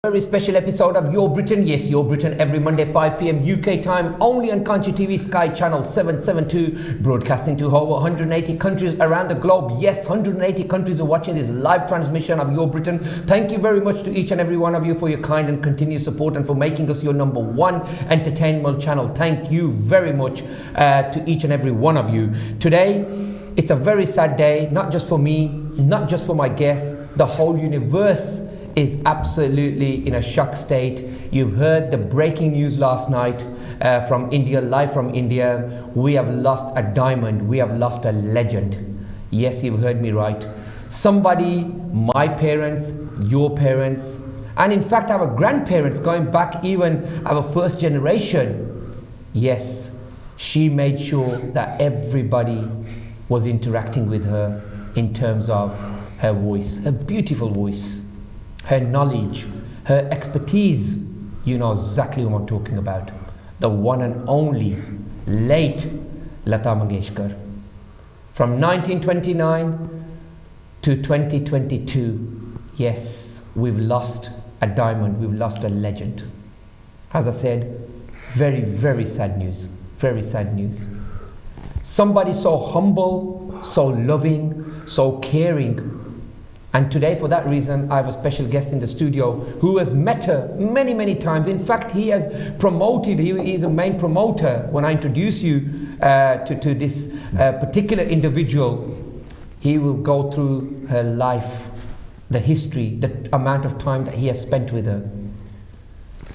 Very special episode of Your Britain. Yes, Your Britain every Monday 5 p.m. UK time, only on Kanchi TV Sky channel 772, broadcasting to over 180 countries around the globe. Yes, 180 countries are watching this live transmission of Your Britain. Thank you very much to each and every one of you for your kind and continued support and for making us your number one entertainment channel. Thank you very much to each and every one of you. Today, it's a very sad day, not just for me, not just for my guests, the whole universe is absolutely in a shock state. You've heard the breaking news last night from India, live from India. We have lost a diamond, we have lost a legend. Yes, you've heard me right. Somebody, my parents, your parents, and in fact our grandparents, going back even our first generation. Yes, she made sure that everybody was interacting with her in terms of her voice, her beautiful voice, her knowledge, her expertise. You know exactly what I'm talking about. The one and only late Lata Mangeshkar. From 1929 to 2022, yes, we've lost a diamond, we've lost a legend. As I said, very, very sad news, very sad news. Somebody so humble, so loving, so caring. And today, for that reason, I have a special guest in the studio who has met her many, many times. In fact, he has promoted, he is a main promoter. When I introduce you to this particular individual, he will go through her life, the history, the amount of time that he has spent with her.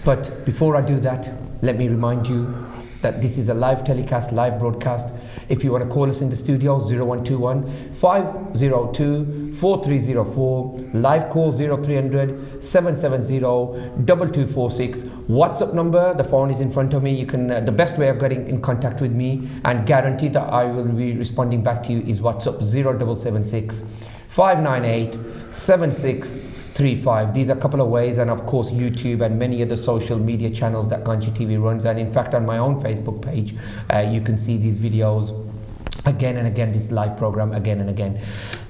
But before I do that, let me remind you that this is a live telecast, live broadcast. If you want to call us in the studio, 0121 502 4304, live call 0300 770 2246. WhatsApp number, the phone is in front of me. You can, the best way of getting in contact with me and guarantee that I will be responding back to you is WhatsApp 0776 598 7635. These are a couple of ways, and of course YouTube and many other social media channels that Kanchi TV runs, and in fact on my own Facebook page you can see these videos again and again, this live program again and again.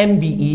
MBE।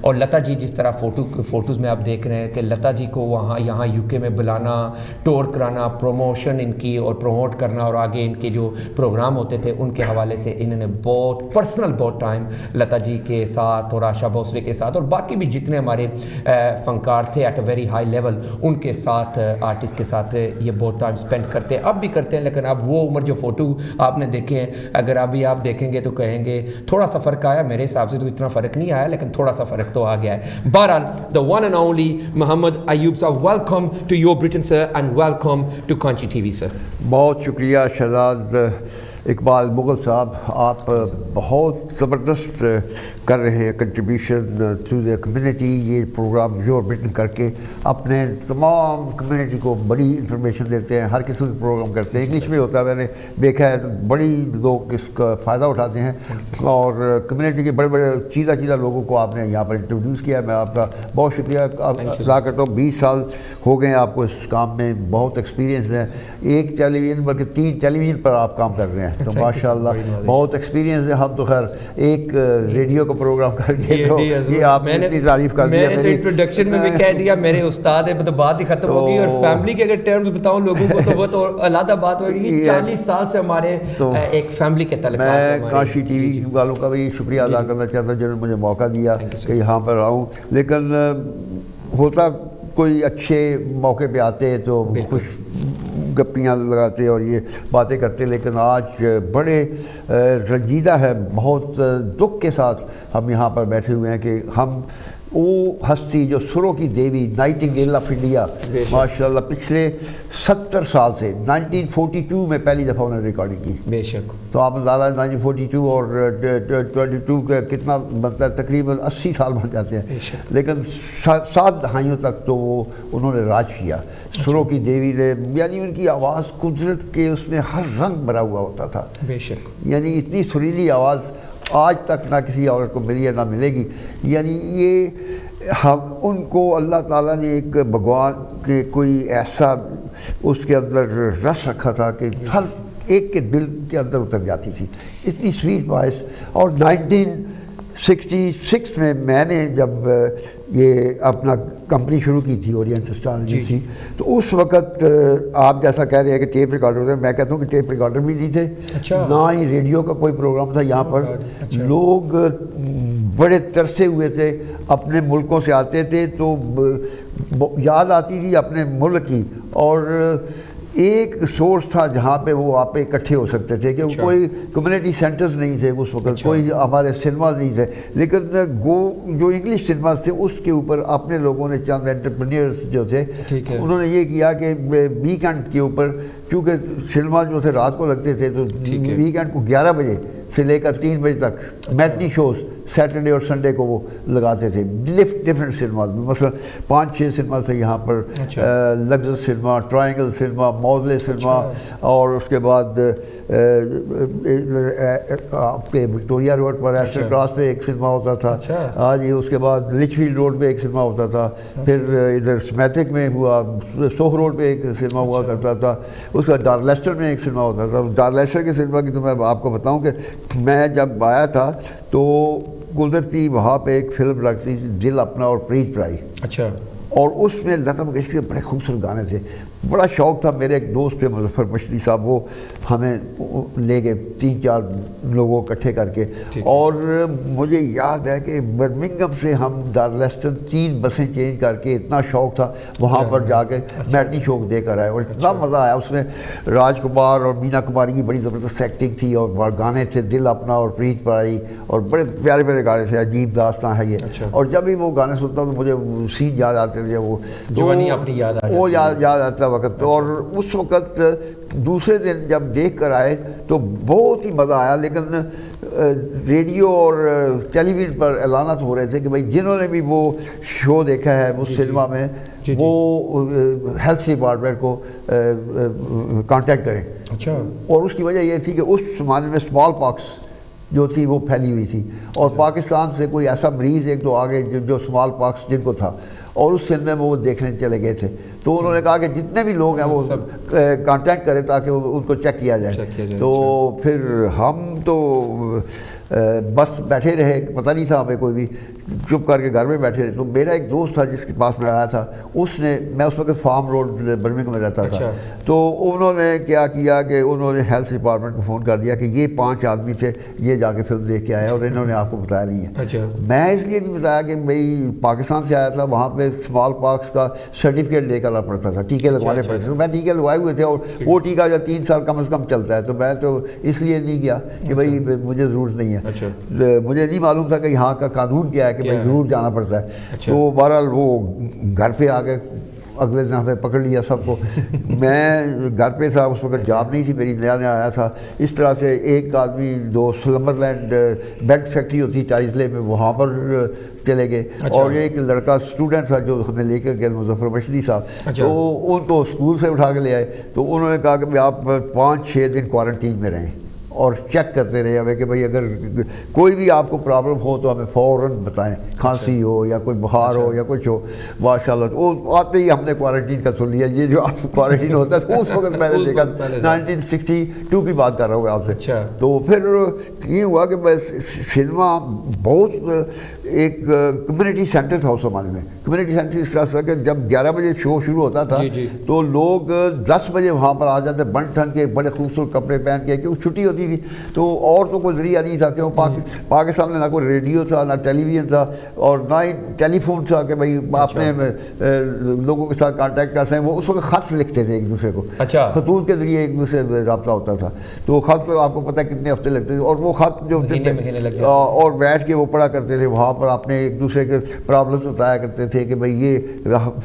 اور لتا جی جس طرح photos میں آپ دیکھ رہے ہیں کہ لتا جی کو وہاں یہاں یو کے میں بلانا, ٹور کرانا, پروموشن ان کی اور پروموٹ کرنا, اور آگے ان کے جو پروگرام ہوتے تھے ان کے حوالے سے انہوں نے بہت پرسنل بہت ٹائم لتا جی کے ساتھ اور آشا بھوسلے کے ساتھ اور باقی بھی جتنے ہمارے فنکار تھے at a very high level ان کے ساتھ, آرٹسٹ کے ساتھ یہ بہت ٹائم اسپینڈ کرتے ہیں, اب بھی کرتے ہیں. لیکن اب وہ عمر جو فوٹو آپ نے دیکھے ہیں, اگر ابھی آپ دیکھیں گے تو کہیں گے تھوڑا سا فرق آیا. میرے حساب سے تو اتنا فرق نہیں آیا, لیکن تھوڑا سا فرق تو آ گیا ہے. بہرحال the one and only محمد ایوب صاحب, welcome to Your Britain sir and welcome to Kanchi TV sir. بہت شکریہ شہزاد اقبال مغل صاحب, آپ بہت زبردست کر رہے ہیں کنٹریبیوشن ٹو دا کمیونٹی. یہ پروگرام یور برٹن کر کے اپنے تمام کمیونٹی کو بڑی انفارمیشن دیتے ہیں, ہر قسم کے پروگرام کرتے ہیں. انگلش میں ہوتا ہے, میں نے دیکھا ہے, بڑی لوگ اس کا فائدہ اٹھاتے ہیں اور کمیونٹی کے بڑے بڑے چیزہ لوگوں کو آپ نے یہاں پر انٹروڈیوس کیا ہے. میں آپ کا بہت شکریہ ادا کرتا ہوں. 20 سال ہو گئے ہیں آپ کو اس کام میں, بہت ایکسپیرینس ہے. ایک ٹیلی ویژن بلکہ 3 ٹیلی ویژن پر آپ کام کر رہے ہیں, تو ماشاء اللہ بہت ایکسپیرینس ہے. ہم تو خیر ایک ریڈیو کا پروگرام کر کے یہ آپ نے اتنی تعریف کر دیا. میں نے انٹروڈکشن میں بھی کہہ دیا میرے استاد ہے, تو بات ہی ختم ہوگی. اور فیملی کے اگر ٹرمز بتاؤں لوگوں کو تو وہ تو علیحدہ بات ہوگی. 40 سال سے ہمارے ایک فیملی کے تعلقات. میں کاشی ٹی وی والوں کا بھی شکریہ ادا کرنا چاہتا ہوں جنہوں نے مجھے موقع دیا کہ یہاں پر آؤں. لیکن ہوتا کوئی اچھے موقع پہ آتے تو کچھ گپیاں لگاتے اور یہ باتیں کرتے, لیکن آج بڑے رنجیدہ ہے, بہت دکھ کے ساتھ ہم یہاں پر بیٹھے ہوئے ہیں کہ ہم وہ ہستی جو سروں کی دیوی نائٹنگیل آف انڈیا ماشاءاللہ پچھلے 70 سال سے 1942 میں پہلی دفعہ انہوں نے ریکارڈنگ کی. بے شک. تو آپ اندازہ 1942 اور 22 کا کتنا مطلب تقریباً 80 سال بن جاتے ہیں. لیکن 7 دہائیوں تک تو وہ انہوں نے راج کیا. سروں کی دیوی نے, یعنی ان کی آواز قدرت کے اس میں ہر رنگ بھرا ہوا ہوتا تھا. بے شک. یعنی اتنی سریلی آواز آج تک نہ کسی عورت کو ملی ہے نہ ملے گی. یعنی یہ ہم ان کو اللہ تعالیٰ نے ایک بھگوان کے کوئی ایسا اس کے اندر رس رکھا تھا کہ ہر ایک کے دل کے اندر اتر جاتی تھی, اتنی سویٹ وائس. اور 1966 میں نے جب یہ اپنا کمپنی شروع کی تھی اورینٹ اسٹار ایجنسی, تو اس وقت آپ جیسا کہہ رہے ہیں کہ ٹیپ ریکارڈر ہوتے ہیں, میں کہتا ہوں کہ ٹیپ ریکارڈر بھی نہیں تھے, نہ ہی ریڈیو کا کوئی پروگرام تھا. یہاں پر لوگ بڑے ترسے ہوئے تھے, اپنے ملکوں سے آتے تھے تو یاد آتی تھی اپنے ملک کی, اور ایک سورس تھا جہاں پہ وہ آپ اکٹھے ہو سکتے تھے, کہ کوئی کمیونٹی سینٹرز نہیں تھے اس وقت, کوئی ہمارے سنیماز نہیں تھے. لیکن جو انگلش سنیماز تھے اس کے اوپر اپنے لوگوں نے, چند انٹرپرینئرز جو تھے, انہوں نے یہ کیا کہ ویکینڈ کے اوپر, چونکہ سنیماز جو تھے رات کو لگتے تھے, تو ویکینڈ کو 11 بجے سے لے کر 3 بجے تک میٹنی شوز سیٹرڈے اور سنڈے کو وہ لگاتے تھے ڈفرینٹ سنیماز میں. مثلا 5-6 سنیما تھے یہاں پر, لگزس سنیما, ٹرائنگل سنیما, موزلے سنیما, اور اس کے بعد آپ کے وکٹوریا روڈ پر ایسٹر کراس پہ ایک سنیما ہوتا تھا. ہاں جی. اس کے بعد لچفیلڈ روڈ پہ ایک سنیما ہوتا تھا. پھر ادھر سمیتک میں ہوا, سوہ روڈ پہ ایک سنیما ہوا کرتا تھا. اس کا ڈارلیسٹر میں ایک سنیما ہوتا تھا. ڈارلیسٹر کے سنیما کی تو میں آپ کو بتاؤں کہ میں جب آیا تھا تو قدرتی وہاں پہ ایک فلم لگتی تھی دل اپنا اور پریت پرائی. اچھا. اور اس میں لتا منگیشکر کے بڑے خوبصورت گانے تھے. بڑا شوق تھا. میرے ایک دوست تھے مظفر مشتی صاحب, وہ ہمیں لے گئے 3-4 لوگوں اکٹھے کر کے, اور مجھے یاد ہے کہ برمنگھم سے ہم ڈارلیسٹن 3 بسیں چینج کر کے, اتنا شوق تھا وہاں پر جا کے میٹنی شو دے کر آئے, اور اتنا مزہ آیا. اس میں راج کمار اور مینا کماری کی بڑی زبردست ایکٹنگ تھی, اور گانے تھے دل اپنا اور پریت پرائی, اور بڑے پیارے پیارے گانے تھے. عجیب داستان ہے یہ. اور جب بھی وہ گانے سنتا ہوں تو مجھے سین یاد آتے تھے, وہ یاد آتا وقت. اور اس وقت دوسرے دن جب دیکھ کر آئے تو بہت ہی مزہ آیا. لیکن ریڈیو اور ٹیلی ویژن پر اعلانات ہو رہے تھے کہ بھائی جنہوں نے بھی وہ شو دیکھا ہے اس سنیما میں, وہ ہیلتھ ڈپارٹمنٹ کو کانٹیکٹ کریں. اچھا. اور اس کی وجہ یہ تھی کہ اس زمانے میں اسمال پاکس جو تھی وہ پھیلی ہوئی تھی, اور پاکستان سے کوئی ایسا مریض ایک دو آگے جو اسمال پاکس جن کو تھا, اور اس سلسلے میں وہ دیکھنے چلے گئے تھے. تو انہوں نے کہا کہ جتنے بھی لوگ ہیں وہ کانٹیکٹ کریں تاکہ ان کو چیک کیا جائے. تو پھر ہم تو بس بیٹھے رہے, پتہ نہیں تھا ہمیں کوئی بھی, چپ کر کے گھر میں بیٹھے رہے. تو میرا ایک دوست تھا جس کے پاس میں آیا تھا, اس نے, میں اس وقت فارم روڈ برمنگھم میں رہتا تھا, تو انہوں نے کیا کیا کہ انہوں نے ہیلتھ ڈپارٹمنٹ کو فون کر دیا کہ یہ 5 آدمی تھے, یہ جا کے فلم دیکھ کے آئے اور انہوں نے آپ کو بتایا نہیں ہے. میں اس لیے نہیں بتایا کہ بھائی پاکستان سے آیا تھا, وہاں پہ اسمال پاکس کا سرٹیفکیٹ لے کر آنا پڑتا تھا, ٹیکے لگوانے پڑتے تھے. میں ٹیکے لگوائے ہوئے تھے اور وہ ٹیکہ جو 3 سال کم از کم چلتا ہے, تو میں تو اس لیے نہیں گیا کہ بھائی مجھے ضرورت نہیں ہے. مجھے نہیں معلوم تھا کہ یہاں کا قانون کیا ہے کہ بھائی ضرور جانا پڑتا ہے. تو بہرحال وہ گھر پہ آ کے اگلے دن ہمیں پکڑ لیا سب کو. میں گھر پہ تھا اس وقت, جاب نہیں تھی میری, نیا نیا آیا تھا. اس طرح سے ایک آدمی, دو سلمبر لینڈ بیڈ فیکٹری ہوتی چارجلے میں, وہاں پر چلے گئے. اور ایک لڑکا اسٹوڈنٹ تھا جو ہمیں لے کر گئے, مظفر مشدی صاحب, تو ان کو اسکول سے اٹھا کے لے آئے. تو انہوں نے کہا کہ آپ 5-6 دن کوارنٹین میں رہیں اور چیک کرتے رہے ہمیں کہ بھائی اگر کوئی بھی آپ کو پرابلم ہو تو ہمیں فوراً بتائیں, کھانسی ہو یا کوئی بخار ہو یا کچھ ہو. ماشاء اللہ وہ آتے ہی ہم نے کوارنٹین کا سن لیا. یہ جو آپ کوارنٹین ہوتا ہے تو اس وقت میں نے دیکھا 1962 کی بات کر رہا ہوں آپ سے. تو پھر یہ ہوا کہ سنیما بہت ایک کمیونٹی سینٹر تھا اس زمانے میں. کمیونٹی سینٹر اس طرح سے کہ جب 11 بجے شو شروع ہوتا تھا تو لوگ 10 بجے وہاں پر آ جاتے, بن ٹھن کے بڑے خوبصورت کپڑے پہن کے, کیونکہ چھٹی ہوتی تھی. تو اور تو کوئی ذریعہ نہیں تھا, کیوں پاکستان میں نہ کوئی ریڈیو تھا, نہ ٹیلی ویژن تھا, اور نہ ہی ٹیلی فون تھا کہ بھائی اپنے لوگوں کے ساتھ کانٹیکٹ کر سکیں. وہ اس وقت خط لکھتے تھے ایک دوسرے کو, خطوط کے ذریعے ایک دوسرے سے رابطہ ہوتا تھا. تو خط آپ کو پتہ ہے کتنے ہفتے لگتے تھے, اور وہ خط جو اور بیٹھ کے وہ پڑھا کرتے تھے وہاں پر, اپنے ایک دوسرے کے پرابلمس بتایا کرتے تھے کہ بھئی یہ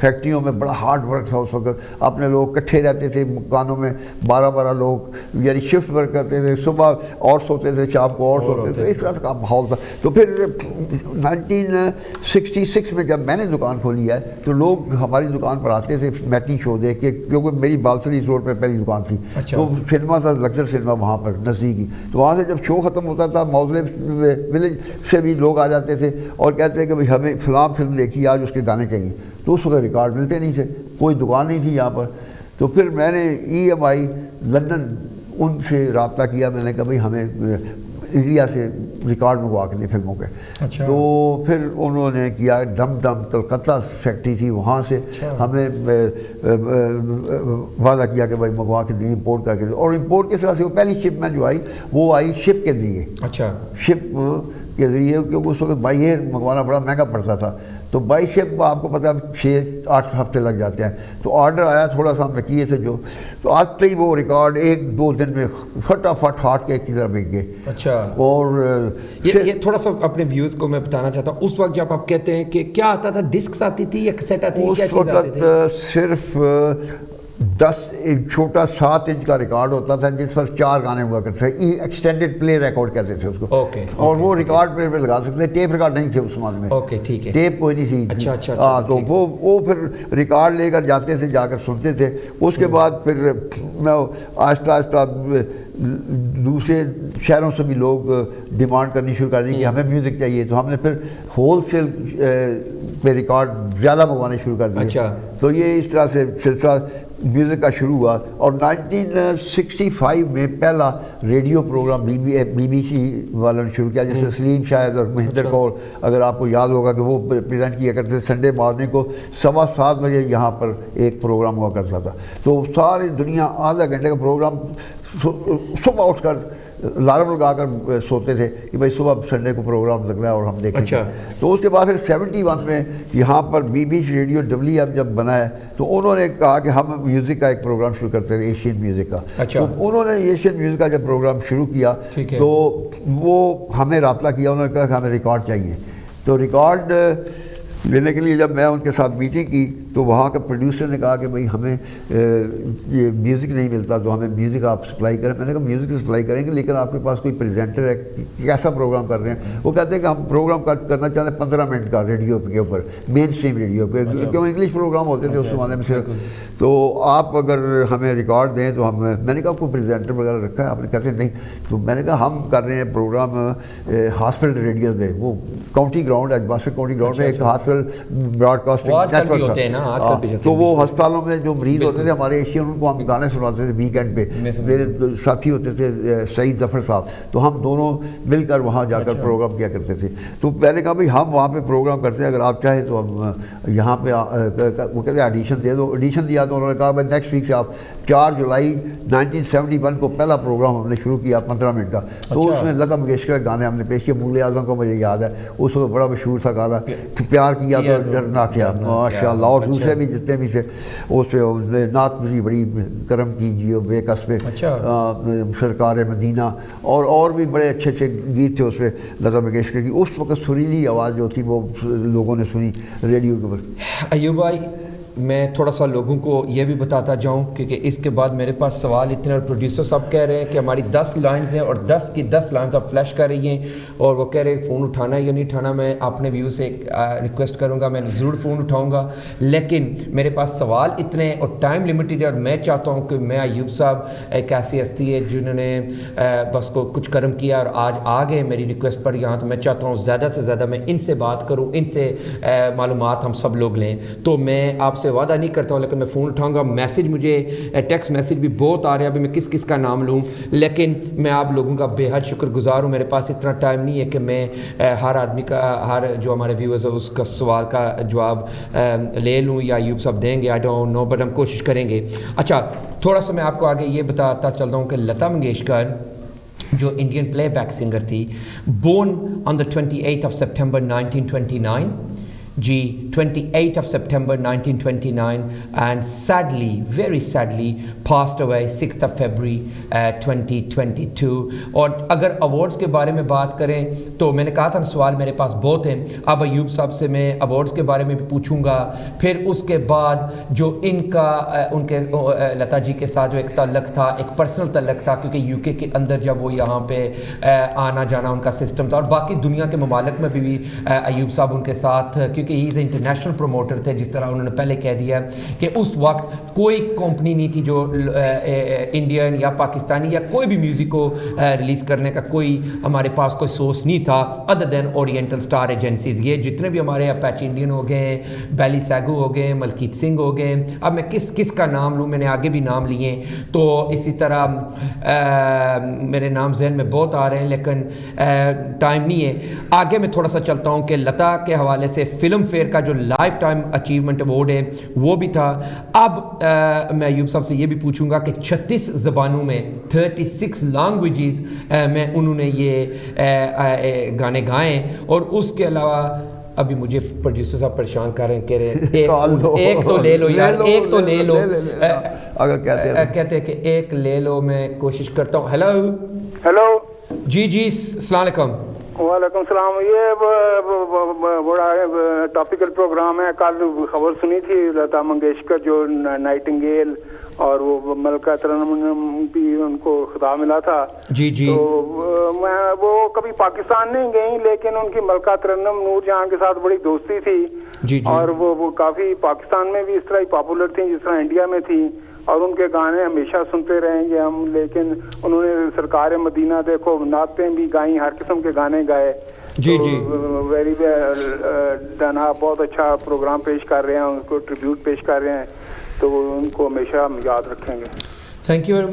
فیکٹریوں میں بڑا ہارڈ ورک تھا اس وقت. اپنے لوگ اکٹھے رہتے تھے مکانوں میں, 12 لوگ, یعنی شفٹ ورک کرتے تھے, صبح اور سوتے تھے, شام کو اور سوتے تھے. اس طرح کا ماحول تھا. تو پھر 1966 میں جب میں نے دکان کھولی ہے تو لوگ ہماری دکان پر آتے تھے میٹنی شو دیکھ کے, کیونکہ میری بالسریز روڈ پہ پہلی دکان تھی. تو سنیما تھا, لگژر سنیما وہاں پر نزدیکی. تو وہاں سے جب شو ختم ہوتا تھا موزلم ولیج سے بھی لوگ آ جاتے تھے اور کہتے ہیں کہ بھئی ہمیں فلاں فلم دیکھی, آج اس کے گانے چاہیے. تو اس وقت ریکارڈ ملتے نہیں تھے, کوئی دکان نہیں تھی یہاں پر. تو پھر میں نے EMI لندن ان سے رابطہ کیا. میں نے کہا بھئی ہمیں انڈیا سے ریکارڈ منگوا کے دیں فلموں کے. تو پھر انہوں نے کیا, ڈم ڈم کلکتہ فیکٹری تھی, وہاں سے ہمیں وعدہ کیا کہ بھائی منگوا کے دیں, امپورٹ کر کے دیں. اور امپورٹ کس طرح سے, وہ پہلی شپ میں جو آئی وہ آئی شپ کے ذریعے. شپ کے ذریعے, کیونکہ اس وقت بائی ایئر منگوانا بڑا مہنگا پڑتا تھا. تو بائی شپ آپ کو پتہ ہے 6-8 ہفتے لگ جاتے ہیں. تو آرڈر آیا تھوڑا سا ہم نے کیے تھے جو, تو آتے ہی وہ ریکارڈ 1-2 دن میں فٹافٹ ہارٹ کیک کی طرح بک گئے. اور یہ تھوڑا سا اپنے ویوز کو میں بتانا چاہتا ہوں, اس وقت جب آپ کہتے ہیں کہ کیا آتا تھا, ڈسکس آتی تھی یا کیسٹ آتی تھی, کیا چیز آتی تھی؟ صرف 10 ایک چھوٹا 7 انچ کا ریکارڈ ہوتا تھا جس پر 4 گانے ہوا کرتے تھے. ایکسٹینڈڈ پلے ریکارڈ کہتے تھے اس کو. اور وہ ریکارڈ پہ لگا سکتے تھے, ٹیپ ریکارڈ نہیں تھے اس زمانے میں. ٹیپ کوئی نہیں تھی. تو وہ پھر ریکارڈ لے کر جاتے تھے, جا کر سنتے تھے. اس کے بعد پھر آہستہ آہستہ دوسرے شہروں سے بھی لوگ ڈیمانڈ کرنی شروع کر دی کہ ہمیں میوزک چاہیے. تو ہم نے پھر ہول سیل پہ ریکارڈ زیادہ منگوانے شروع کر دیے. تو یہ اس طرح سے سلسلہ میوزک کا شروع ہوا. اور 1965 میں پہلا radio programme B B C والوں نے شروع کیا, جس میں سلیم شاہد اور مہندر کور, اگر آپ کو یاد ہوگا کہ وہ پریزنٹ کیا کرتے تھے. سنڈے مارننگ کو 7:15 بجے یہاں پر ایک پروگرام ہوا کرتا تھا. تو ساری دنیا آدھا گھنٹے کا پروگرام, صبح اٹھ کر الارم لگا کر سوتے تھے کہ بھائی صبح سنڈے کو پروگرام لگ رہا ہے اور ہم دیکھیں گے. تو اس کے بعد پھر 71 میں یہاں پر BBC ریڈیو WM جب بنا ہے تو انہوں نے کہا کہ ہم میوزک کا ایک پروگرام شروع کرتے ہیں, ایشین میوزک کا. تو انہوں نے ایشین میوزک کا جب پروگرام شروع کیا تو وہ ہمیں رابطہ کیا, انہوں نے کہا کہ ہمیں ریکارڈ چاہیے. تو ریکارڈ لینے کے لیے جب میں ان کے ساتھ میٹنگ کی تو وہاں کا پروڈیوسر نے کہا کہ بھئی ہمیں یہ میوزک نہیں ملتا تو ہمیں میوزک آپ سپلائی کریں. میں نے کہا میوزک سپلائی کریں گے, لیکن آپ کے پاس کوئی پریزنٹر ہے, کیسا پروگرام کر رہے ہیں؟ وہ کہتے ہیں کہ ہم پروگرام کرنا چاہتے ہیں 15 منٹ کا ریڈیو کے اوپر, مین اسٹریم ریڈیو پہ, کیوں انگلش پروگرام ہوتے تھے اس زمانے میں صرف. تو آپ اگر ہمیں ریکارڈ دیں تو ہم, میں نے کہا کوئی پریزنٹر وغیرہ رکھا ہے؟ آپ نے کہتے ہیں نہیں. تو میں نے کہا ہم کر رہے ہیں پروگرام ہاسپٹل ریڈیو میں, وہ کاؤنٹی گراؤنڈ ہے, باسٹر کاؤنٹی گراؤنڈ میں ایک hospital broadcasting network تھا. آج کل بھی چلتے تو ہیں. وہ ہسپتالوں میں جو مریض ہوتے تھے ہمارے ایشین ان کو ہم گانے سناتے تھے ویکینڈ پہ. میرے ساتھی ہوتے تھے سعید ظفر صاحب, تو ہم دونوں مل کر وہاں جا کر پروگرام کیا کرتے تھے. تو پہلے کہا بھائی ہم وہاں پہ پروگرام کرتے ہیں, اگر آپ چاہیں تو ہم یہاں پہ وہ کہتے ہیں آڈیشن دے دو. آڈیشن دیا تو انہوں نے کہا بھائی نیکسٹ ویک سے آپ 4 جولائی 1971 کو پہلا پروگرام ہم نے شروع کیا 15 منٹ کا. تو اس میں لتا منگیشکر کے گانے ہم نے پیش کیے. موغل اعظم کو مجھے یاد ہے اس وقت بڑا مشہور تھا گانا پیار کیا تو ڈرنا کیا, ماشاء اللہ. اور دوسرے بھی جتنے بھی تھے اس پہ نعت بھی بڑی کرم کیجیے بے کس پہ, سرکار مدینہ, اور بھی بڑے اچھے اچھے گیت تھے اس پہ لتا منگیشکر کی. اس وقت سریلی آواز جو تھی وہ لوگوں نے سنی ریڈیو کے اوپر. ایوب بھائی میں تھوڑا سا لوگوں کو یہ بھی بتاتا جاؤں کیونکہ اس کے بعد میرے پاس سوال اتنے, اور پروڈیوسر صاحب کہہ رہے ہیں کہ ہماری 10 لائنز ہیں اور 10 کی 10 لائنز آپ فلیش کر رہی ہیں, اور وہ کہہ رہے ہیں فون اٹھانا ہے یا نہیں اٹھانا. میں اپنے ویو سے ریکویسٹ کروں گا, میں ضرور فون اٹھاؤں گا, لیکن میرے پاس سوال اتنے ہیں اور ٹائم لمیٹڈ ہے, اور میں چاہتا ہوں کہ میں ایوب صاحب ایک ایسی ہستی ہے جنہوں نے بس کو کچھ کرم کیا اور آج آ گئے میری ریکویسٹ پر یہاں. تو میں چاہتا ہوں زیادہ سے زیادہ میں ان سے بات کروں, ان سے معلومات ہم سب لوگ لیں. تو میں آپ سے وعدہ نہیں کرتا ہوں لیکن میں فون اٹھاؤں گا. میسیج مجھے ٹیکسٹ میسیج بھی بہت آ رہے ہیں, ابھی میں کس کا نام لوں, لیکن میں آپ لوگوں کا بے حد شکر گزار ہوں. میرے پاس اتنا ٹائم نہیں ہے کہ میں ہر آدمی کا, ہر جو ہمارے ویورز ہیں اس کا سوال کا جواب لے لوں یا ایوب صاحب دیں گے, آئی ڈونٹ نو, بٹ ہم کوشش کریں گے. اچھا تھوڑا سا میں آپ کو آگے یہ بتاتا چل رہا ہوں کہ لتا منگیشکر جو انڈین پلے بیک سنگر تھی, born on the 28th of September 1929, جی 28th of September 1929, and sadly, very sadly passed away 6th of February 2022. اور اگر ایوارڈز کے بارے میں بات کریں تو میں نے کہا تھا سوال میرے پاس بہت ہیں. اب ایوب صاحب سے میں ایوارڈز کے بارے میں بھی پوچھوں گا, پھر اس کے بعد جو ان کا ان کے لتا جی کے ساتھ جو ایک تعلق تھا, ایک پرسنل تعلق تھا, کیونکہ یو کے اندر جب وہ یہاں پہ آنا جانا ان کا سسٹم تھا, اور باقی دنیا کے ممالک میں بھی ایوب صاحب ان کے ساتھ, کیونکہ ہی از اے انٹرنیشنل پروموٹر تھے. جس طرح انہوں نے پہلے کہہ دیا کہ اس وقت کوئی کمپنی نہیں تھی جو انڈین یا پاکستانی یا کوئی بھی میوزک کو ریلیز کرنے کا کوئی ہمارے پاس کوئی سورس نہیں تھا ادر دین اورینٹل سٹار ایجنسیز. یہ جتنے بھی ہمارے اپیچی انڈین ہو گئے ہیں, بیلی سیگو ہو گئے, ملکیت سنگھ ہو گئے, اب میں کس کا نام لوں, میں نے آگے بھی نام لیے. تو اسی طرح میرے نام ذہن میں بہت آ رہے ہیں لیکن ٹائم نہیں ہے. آگے میں تھوڑا سا چلتا ہوں کہ لتا کے حوالے سے فلم فیئر کا جو لائف ٹائم اچیومنٹ ایوارڈ ہے وہ بھی تھا. اب میں ایوب صاحب سے یہ بھی پوچھوں گا کہ 36 زبانوں میں 36 لینگویجز میں انہوں نے یہ گانے گائے, اور اس کے علاوہ ابھی مجھے پروڈیوسر صاحب پریشان کر رہے ہیں, کہہ رہے ہیں ایک تو لے لو یار, ایک تو لے لو, اگر کہتے ہیں کہ ایک لے لو. میں کوشش کرتا ہوں. ہیلو جی السلام علیکم. وعلیکم السلام. یہ بڑا ٹاپیکل پروگرام ہے. کل خبر سنی تھی لتا منگیشکر جو نائٹنگیل اور وہ ملکہ ترنم بھی ان کو خطاب ملا تھا. جی تو میں وہ کبھی پاکستان نہیں گئی, لیکن ان کی ملکہ ترنم نور جہاں کے ساتھ بڑی دوستی تھی. جی اور وہ کافی پاکستان میں بھی اس طرح ہی پاپولر تھیں جس طرح انڈیا میں تھی, اور ان کے گانے ہمیشہ سنتے رہیں گے ہم. لیکن انہوں نے سرکار مدینہ دیکھو, نعتیں بھی گائیں, ہر قسم کے گانے گائے. جی ویری ڈن. آپ بہت اچھا پروگرام پیش کر رہے ہیں, ان کو ٹریبیوٹ پیش کر رہے ہیں, تو ان کو ہمیشہ ہم یاد رکھیں گے. Thank you very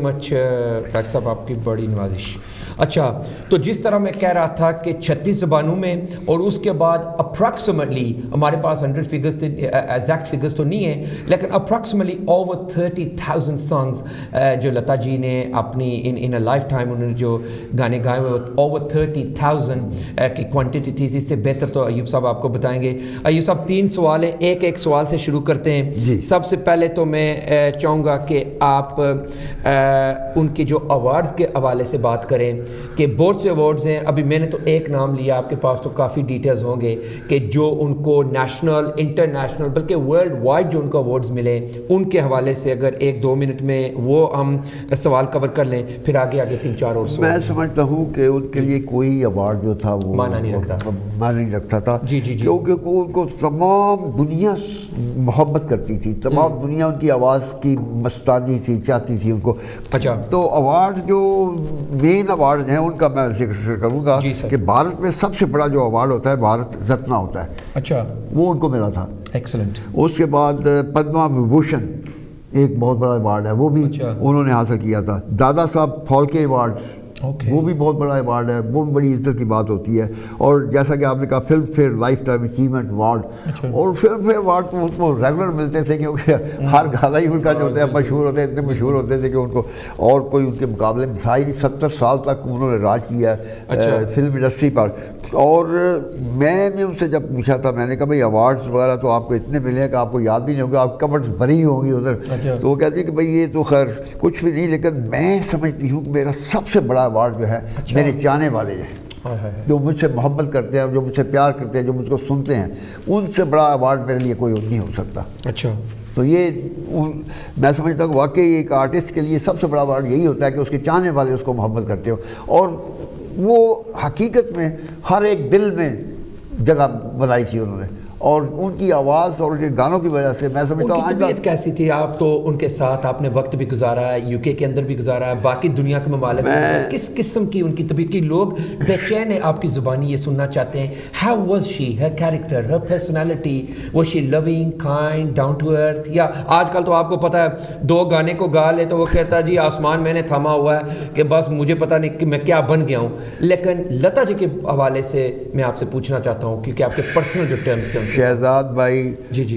much doctor صاحب, آپ کی بڑی نوازش. اچھا تو جس طرح میں کہہ رہا تھا کہ 36 زبانوں میں, اور اس کے بعد اپراکسیمیٹلی ہمارے پاس 100 فگرز تھے, ایگزیکٹ فگرز تو نہیں ہیں, لیکن اپراکسیمیٹلی اوور 30,000 سانگز جو لتا جی نے اپنی ان لائف ٹائم انہوں نے جو گانے گائے ہوئے, اوور 30,000 کی کوانٹٹی تھی. اس سے بہتر تو ایوب صاحب آپ کو بتائیں گے. ایوب صاحب 3 سوال ہیں, ایک سوال سے شروع کرتے ہیں. سب سے پہلے تو میں چاہوں گا کہ آپ ان کے جو ایوارڈز کے حوالے سے بات کریں کہ بہت سے ایوارڈز ہیں. ابھی میں نے تو ایک نام لیا, آپ کے پاس تو کافی ڈیٹیلز ہوں گے کہ جو ان کو نیشنل, انٹرنیشنل, بلکہ ورلڈ وائڈ جو ان کو ایوارڈز ملے, ان کے حوالے سے اگر 1-2 منٹ میں وہ ہم سوال کور کر لیں, پھر آگے 3-4 اور سوال. میں سمجھتا ہوں کہ ان کے لیے کوئی ایوارڈ جو تھا وہ معنی نہیں رکھتا تھا. کیونکہ ان کو تمام دنیا محبت کرتی تھی, تمام دنیا ان کی آواز کی مستانی تھی, چاہتی تھی ان کو. اچھا تو ایوارڈ جو مین ایوارڈ ایوارڈ ہیں ان کا میں ذکر کروں گا کہ بھارت میں سب سے بڑا جو ایوارڈ ہوتا ہے بھارت رتنا ہوتا ہے. اچھا, وہ ان کو ملا تھا. ایکسلنٹ. اس کے بعد پدما وبھوشن ایک بہت بڑا ایوارڈ ہے, وہ بھی انہوں نے حاصل کیا تھا. دادا صاحب پھالکے ایوارڈ, وہ بھی بہت بڑا ایوارڈ ہے, وہ بھی بڑی عزت کی بات ہوتی ہے. اور جیسا کہ آپ نے کہا Filmfare lifetime achievement award, اور فلم فیئر ایوارڈ تو ان کو ریگولر ملتے تھے کیونکہ ہر گانا ہی ان کا جو ہوتا ہے مشہور ہوتے ہیں, اتنے مشہور ہوتے تھے کہ ان کو اور کوئی ان کے مقابلے میں تھا ہی نہیں. 70 سال تک انہوں نے راج کیا ہے فلم انڈسٹری پر. اور میں نے ان سے جب پوچھا تھا, میں نے کہا بھائی ایوارڈز وغیرہ تو آپ کو اتنے ملے ہیں کہ آپ کو یاد بھی نہیں ہوگا, آپ کمرز بھری ہوں گی ادھر. تو وہ کہتی ہے کہ بھائی یہ تو خیر کچھ بھی نہیں, لیکن میں سمجھتی ہوں کہ میرا سب سے بڑا ایوارڈ جو ہے میرے چاہنے والے ہیں, جو مجھ سے محبت کرتے ہیں, جو مجھ سے پیار کرتے ہیں, جو مجھ کو سنتے ہیں, ان سے بڑا ایوارڈ میرے لیے کوئی نہیں ہو سکتا. اچھا, تو یہ میں سمجھتا ہوں واقعی ایک آرٹسٹ کے لیے سب سے بڑا ایوارڈ یہی ہوتا ہے کہ اس کے چاہنے والے اس کو محبت کرتے ہو, اور وہ حقیقت میں ہر ایک دل میں جگہ بنائی تھی انہوں نے. اور ان کی آواز اور ان کے گانوں کی وجہ سے میں سمجھتا ہوں. طبیعت کیسی تھی؟ آپ تو ان کے ساتھ آپ نے وقت بھی گزارا ہے, یو کے اندر بھی گزارا ہے, باقی دنیا کے ممالک میں, کس قسم کی ان کی طبیعت کی لوگ بے چین ہیں آپ کی زبانی یہ سننا چاہتے ہیں. How was she, her character, her personality, was she loving, kind, down to earth? یا آج کل تو آپ کو پتہ ہے 2 گانے کو گا لے تو وہ کہتا ہے جی آسمان میں نے تھاما ہوا ہے کہ بس مجھے پتہ نہیں کہ میں کیا بن گیا ہوں. لیکن لتا جی کے حوالے سے میں آپ سے پوچھنا چاہتا ہوں, کیونکہ آپ کے پرسنل جو ٹرمز تھے. شہزاد بھائی,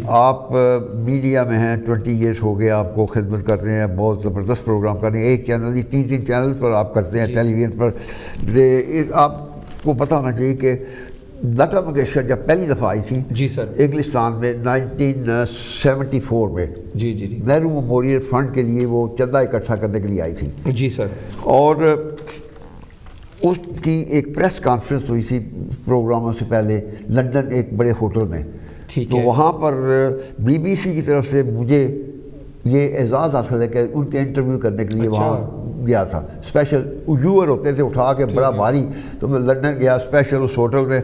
آپ میڈیا میں ہیں, 20 ایئرس ہو گئے آپ کو خدمت کر رہے ہیں, بہت زبردست پروگرام کر رہے ہیں, ایک چینل نہیں 3 چینل پر آپ کرتے ہیں ٹیلی ویژن پر. آپ کو پتہ ہونا چاہیے کہ لتا منگیشکر جب پہلی دفعہ آئی تھی جی سر انگلستان میں 1974 میں, جی جی جی, نہرو میموریل فنڈ کے لیے وہ چندہ اکٹھا کرنے کے لیے آئی تھی. جی سر. اور اس کی ایک پریس کانفرنس ہوئی تھی پروگراموں سے پہلے لندن ایک بڑے ہوٹل میں. تو وہاں پر بی بی سی کی طرف سے مجھے یہ اعزاز حاصل ہے کہ ان کے انٹرویو کرنے کے لیے وہاں گیا تھا. اسپیشل ویور ہوتے تھے اٹھا کے بڑا بھاری, تو میں لندن گیا اسپیشل اس ہوٹل میں,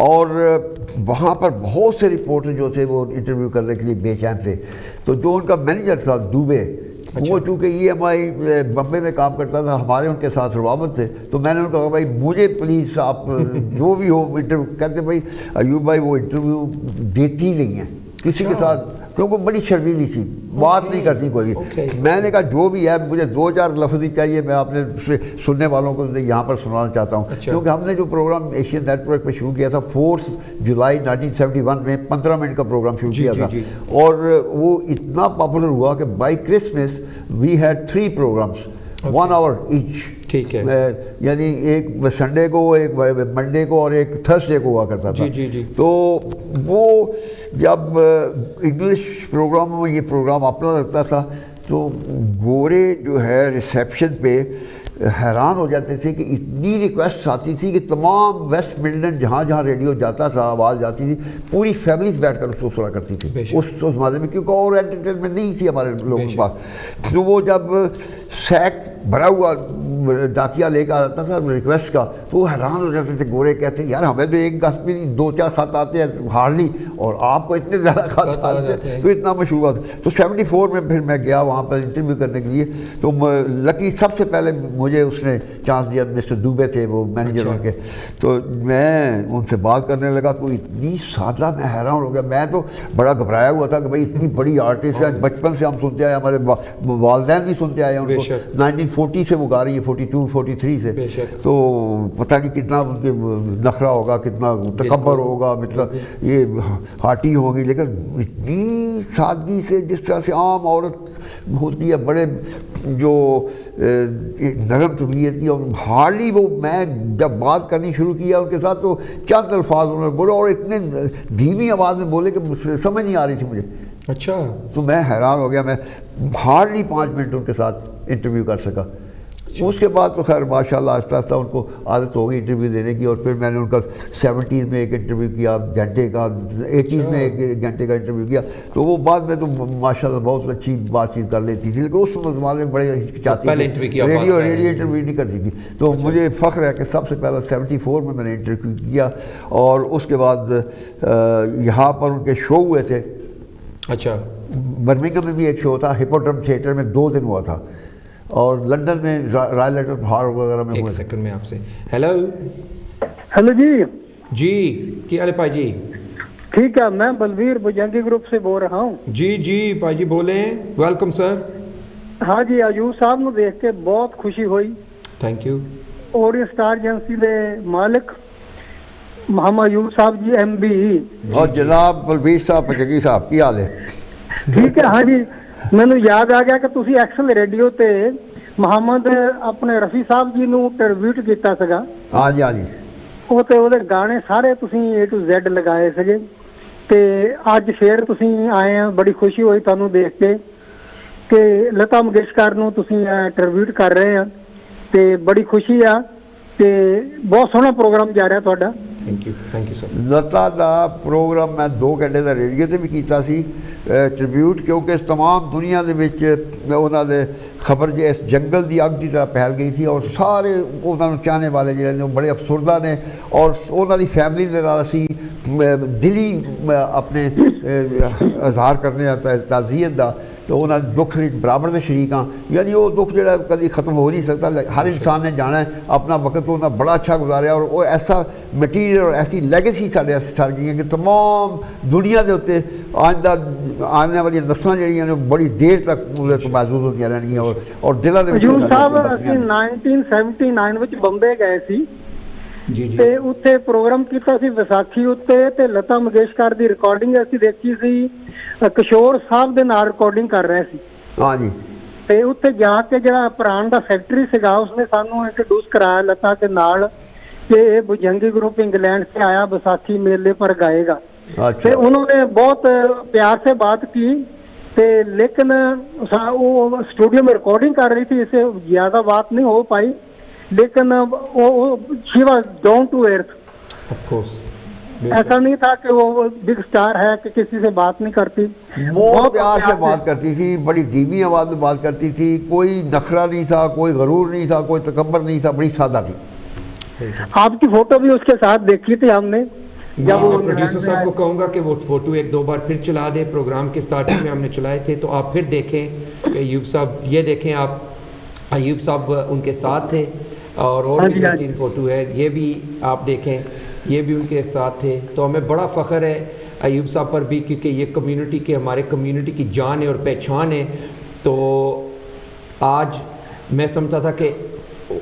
اور وہاں پر بہت سے رپورٹر جو تھے وہ انٹرویو کرنے کے لیے بے چین تھے. تو جو ان کا مینیجر تھا دوبے, وہ چونکہ EMI بمبے میں کام کرتا تھا, ہمارے ان کے ساتھ روابط تھے, تو میں نے ان کو کہا بھائی مجھے پلیز آپ جو بھی ہو انٹرویو. کہتے بھائی ایوب بھائی وہ انٹرویو دیتی نہیں ہیں کسی کے ساتھ, کیونکہ بڑی شرمیلی تھی, بات نہیں کرتی کوئی. میں نے کہا جو بھی ہے مجھے 2-4 لفظ ہی چاہیے, میں اپنے سننے والوں کو یہاں پر سنانا چاہتا ہوں. کیونکہ ہم نے جو پروگرام ایشین نیٹ ورک پہ شروع کیا تھا 4 جولائی 1971 میں 15 منٹ کا پروگرام شروع کیا تھا, اور وہ اتنا پاپولر ہوا کہ by Christmas we had 3 programmes 1 hour each. ٹھیک ہے, یعنی ایک سنڈے کو, ایک منڈے کو, اور ایک تھرسڈے کو ہوا کرتا تھا. تو وہ جب انگلش پروگراموں میں یہ پروگرام اپنا لگتا تھا تو گورے جو ہے ریسیپشن پہ حیران ہو جاتے تھے کہ اتنی ریکویسٹ آتی تھی کہ تمام ویسٹ مڈلینڈ جہاں جہاں ریڈیو جاتا تھا آواز جاتی تھی, پوری فیملیز بیٹھ کر اس کو سنا کرتی تھی اس زمانے میں, کیونکہ اور انٹرٹینمنٹ نہیں تھی ہمارے لوگوں کے پاس. تو وہ جب سیک بھرا ہوا ڈاکیا لے کر آتا تھا ریکویسٹ کا, تو وہ حیران ہو جاتے تھے. گورے کہتے ہیں یار ہمیں تو ایک خط بھی نہیں, 2-4 خط آتے ہیں ہارڈلی, اور آپ کو اتنے زیادہ خط آتے ہیں. تو اتنا مشہور ہوا تھا. تو 74 میں پھر میں گیا وہاں پر انٹرویو کرنے کے لیے. تو لکی سب سے پہلے مجھے اس نے چانس دیا, مسٹر دوبے تھے وہ مینیجر ان کے. تو میں ان سے بات کرنے لگا تو اتنی سادہ, میں حیران ہو گیا. میں تو بڑا گھبرایا ہوا تھا کہ بھائی اتنی بڑی آرٹسٹ ہے, بچپن سے ہم سنتے آئے, ہمارے والدین بھی سنتے آئے ان کو, 1940 سے وہ گا رہی ہے, 42-43 سے. تو پتہ نہیں کتنا ان کے نخرہ ہوگا, کتنا تکبر ہوگا, مطلب یہ ہارٹی ہوگی, لیکن اتنی سادگی سے جس طرح سے عام عورت ہوتی ہے, بڑے جو نرم طبیعت کی, اور ہارڈلی وہ, میں جب بات کرنی شروع کیا ان کے ساتھ تو چند الفاظ انہوں نے بولے, اور اتنے دھیمی آواز میں بولے کہ سمجھ نہیں آ رہی تھی مجھے. اچھا. تو میں حیران ہو گیا, میں ہارڈلی 5 منٹ ان کے ساتھ انٹرویو کر سکا. اس کے بعد تو خیر ماشاءاللہ آہستہ آہستہ ان کو عادت ہو گئی انٹرویو دینے کی, اور پھر میں نے ان کا 70s میں ایک انٹرویو کیا گھنٹے کا, 80s میں ایک گھنٹے کا انٹرویو کیا. تو وہ بعد میں تو ماشاءاللہ بہت اچھی بات چیت کر لیتی تھی, لیکن اس زمانے میں بڑے ہچکچاتی تھی, ریڈیو انٹرویو نہیں کرتی تھی. تو مجھے فخر ہے کہ سب سے پہلا 74 میں نے انٹرویو کیا, اور اس کے بعد یہاں پر ان کے شو ہوئے تھے. اچھا. برمنگھم میں بھی ایک شو تھا, ہپوڈرم تھیٹر میں 2 دن ہوا تھا, اور لندن میں رائل ایلبرٹ ہال وغیرہ میں ایک ہوئے. سیکنڈ میں آپ سے. ہیلو ہیلو جی. جی کیا حال ہے پائی جی؟ ٹھیک ہے, میں بلویر بجنگی گروپ سے بول رہا ہوں. جی جی پائی جی بولیں, ویلکم سر. ہاں جی, ایوب صاحب نو دیکھ کے بہت خوشی ہوئی. Thank you. Orient Star Agency دے مالک محمد ایوب صاحب جی ایم بی. اور جناب بلبیر صاحب پچگی صاحب کی حال ہے؟ ٹھیک ہے. ہاں جی, مینوں یاد آ گیا کہ تسی ایکسل ریڈیو تے محمد اپنے رفیع صاحب جی نو ٹربیوٹ کیتا سگا. ہاں جی ہاں جی. وہ تے وہ گانے سارے تسی اے ٹو زیڈ لگائے سگے تے اج پھر تسی آئے ہیں, بڑی خوشی ہوئی تانوں دیکھ کے کہ لتا منگیشکر نو تسی ٹربیوٹ کر رہے ہیں تے بڑی خوشی آ تے بہت سوہنا پروگرام جا رہا تہاڈا. Thank you sir. لتا دا پروگرام میں 2 گھنٹے دا ریڈیو تے بھی کیتا سی ٹربیوٹ, کیونکہ اس تمام دنیا دے وچ انہاں دے خبر جے اس جنگل دی اگ دی طرح پھیل گئی تھی, اور سارے انہاں نوں چاہنے والے جڑے نے بڑے افسردہ نے, اور انہاں دی فیملی دے نال اسی دلی اپنے اظہار کرنے تعزیت دا تو انہاں دکھ وچ برابر دے شریک ہاں. یعنی وہ دکھ جڑا کدی ختم ہو نہیں سکتا, ہر انسان نے جانا ہے اپنا وقت انہاں بڑا اچھا گزاریا, اور وہ ایسا مٹیریل اور ایسی لیگیسی ساڈے چھڑ گئی کہ تمام دنیا دے اوتے آئندہ آنے والی نسلاں جڑیاں نے بڑی دیر تک محفوظ ہوتیاں رہنگیاں, اور دلاں دے وچ. ایوب صاحب اسی 1979 وچ بمبے گئے سی جی جی تے اتنے پروگرام کیتا سی ویساکھی اتنے, تے لتا منگیشکر دی ریکارڈنگ اسی دیکھی سی, کشور صاحب دے نال ریکارڈنگ کر رہے سی. ہاں جی. تے اتنے جا کے جڑا پران دا سیکٹری سگا اس نے سانوں انٹروڈیوس کرایا لتا کے نال کہ بجنگی گروپ انگلینڈ سے آیا, بیساکھی میلے پر گائے گا. تے انہوں نے بہت پیار سے بات کی تے لیکن وہ اسٹوڈیو میں ریکارڈنگ کر رہی تھی, اسے زیادہ بات نہیں ہو پائی, لیکن she was down to earth. Of course ایسا نہیں تھا کہ وہ بگ اسٹار ہے کہ کسی سے بات نہیں کرتی, بہت پیار سے بات کرتی تھی, بڑی دھیمی آواز میں بات کرتی تھی, کوئی نخرہ نہیں تھا, کوئی غرور نہیں تھا, کوئی تکبر نہیں تھا, بڑی سادہ تھی. آپ کی فوٹو بھی اس کے ساتھ دیکھی تھی ہم نے. میں پروڈیوسر صاحب کو کہوں گا کہ وہ فوٹو 1-2 بار پھر چلا دے, پروگرام کے سٹارٹنگ میں ہم نے چلائے تھے, تو آپ پھر دیکھیں کہ ایوب صاحب, یہ دیکھیں آپ, ایوب صاحب ان کے ساتھ تھے, اور بھی 2-3 فوٹو ہے, یہ بھی آپ دیکھیں, یہ بھی ان کے ساتھ تھے. تو ہمیں بڑا فخر ہے ایوب صاحب پر بھی, کیونکہ یہ کمیونٹی کے ہمارے کمیونٹی کی جان ہے اور پہچان ہے. تو آج میں سمجھتا تھا کہ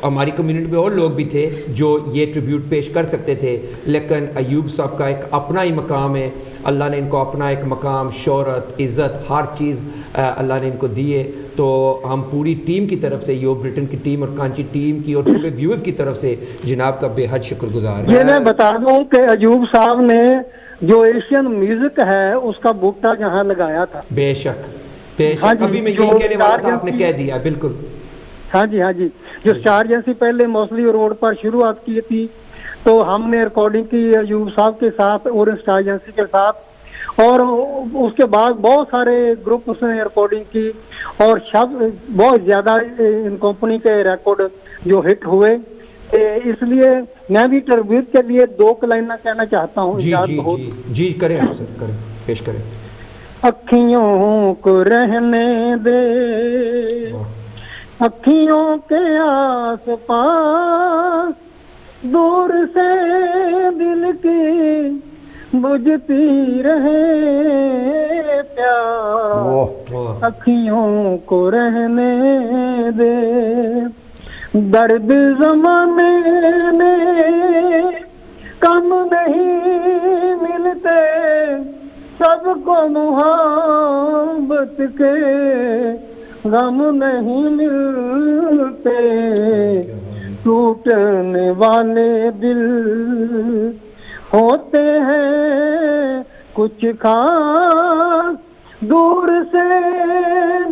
ہماری کمیونٹی میں اور لوگ بھی تھے جو یہ ٹریبیوٹ پیش کر سکتے تھے, لیکن ایوب صاحب کا ایک اپنا ہی مقام ہے, اللہ نے ان کو اپنا ایک مقام, شہرت, عزت, ہر چیز اللہ نے ان کو دی ہے. تو ہم پوری ٹیم کی طرف سے, یو برٹن کی ٹیم اور کانچی ٹیم کی اور پورے ویوز کی طرف سے جناب کا بے حد شکر گزار ہیں. یہ میں بتا دوں کہ ایوب صاحب نے جو ایشین میوزک ہے اس کا بوٹا جہاں لگایا تھا. بے شک بے شک, ابھی میں یہی کہنے والا تھا, آپ نے کہہ دیا بالکل. ہاں جی, جو اسٹار ایجنسی پہلے موصلی روڈ پر شروعات کی تھی, تو ہم نے ریکارڈنگ کی ایوب صاحب کے ساتھ اور اسٹار ایجنسی کے ساتھ, اور اس کے بعد بہت سارے گروپ اس نے ریکارڈنگ کی, اور بہت زیادہ ان کمپنی کے ریکارڈ جو ہٹ ہوئے. اس لیے میں بھی ٹربیوٹ کے لیے 2 لائنیں کہنا چاہتا ہوں. جی کریں آپ سر, کریں, پیش کریں. اکھیوں کو رہنے دے اکھیوں کے آس پاس, دور سے دل کی بجھتی رہے پیار, اکھیوں کو رہنے دے, درد زمانے میں کم نہیں ملتے, سب کو محبت کے غم نہیں ملتے, ٹوٹنے والے دل ہوتے ہیں کچھ خاص, دور سے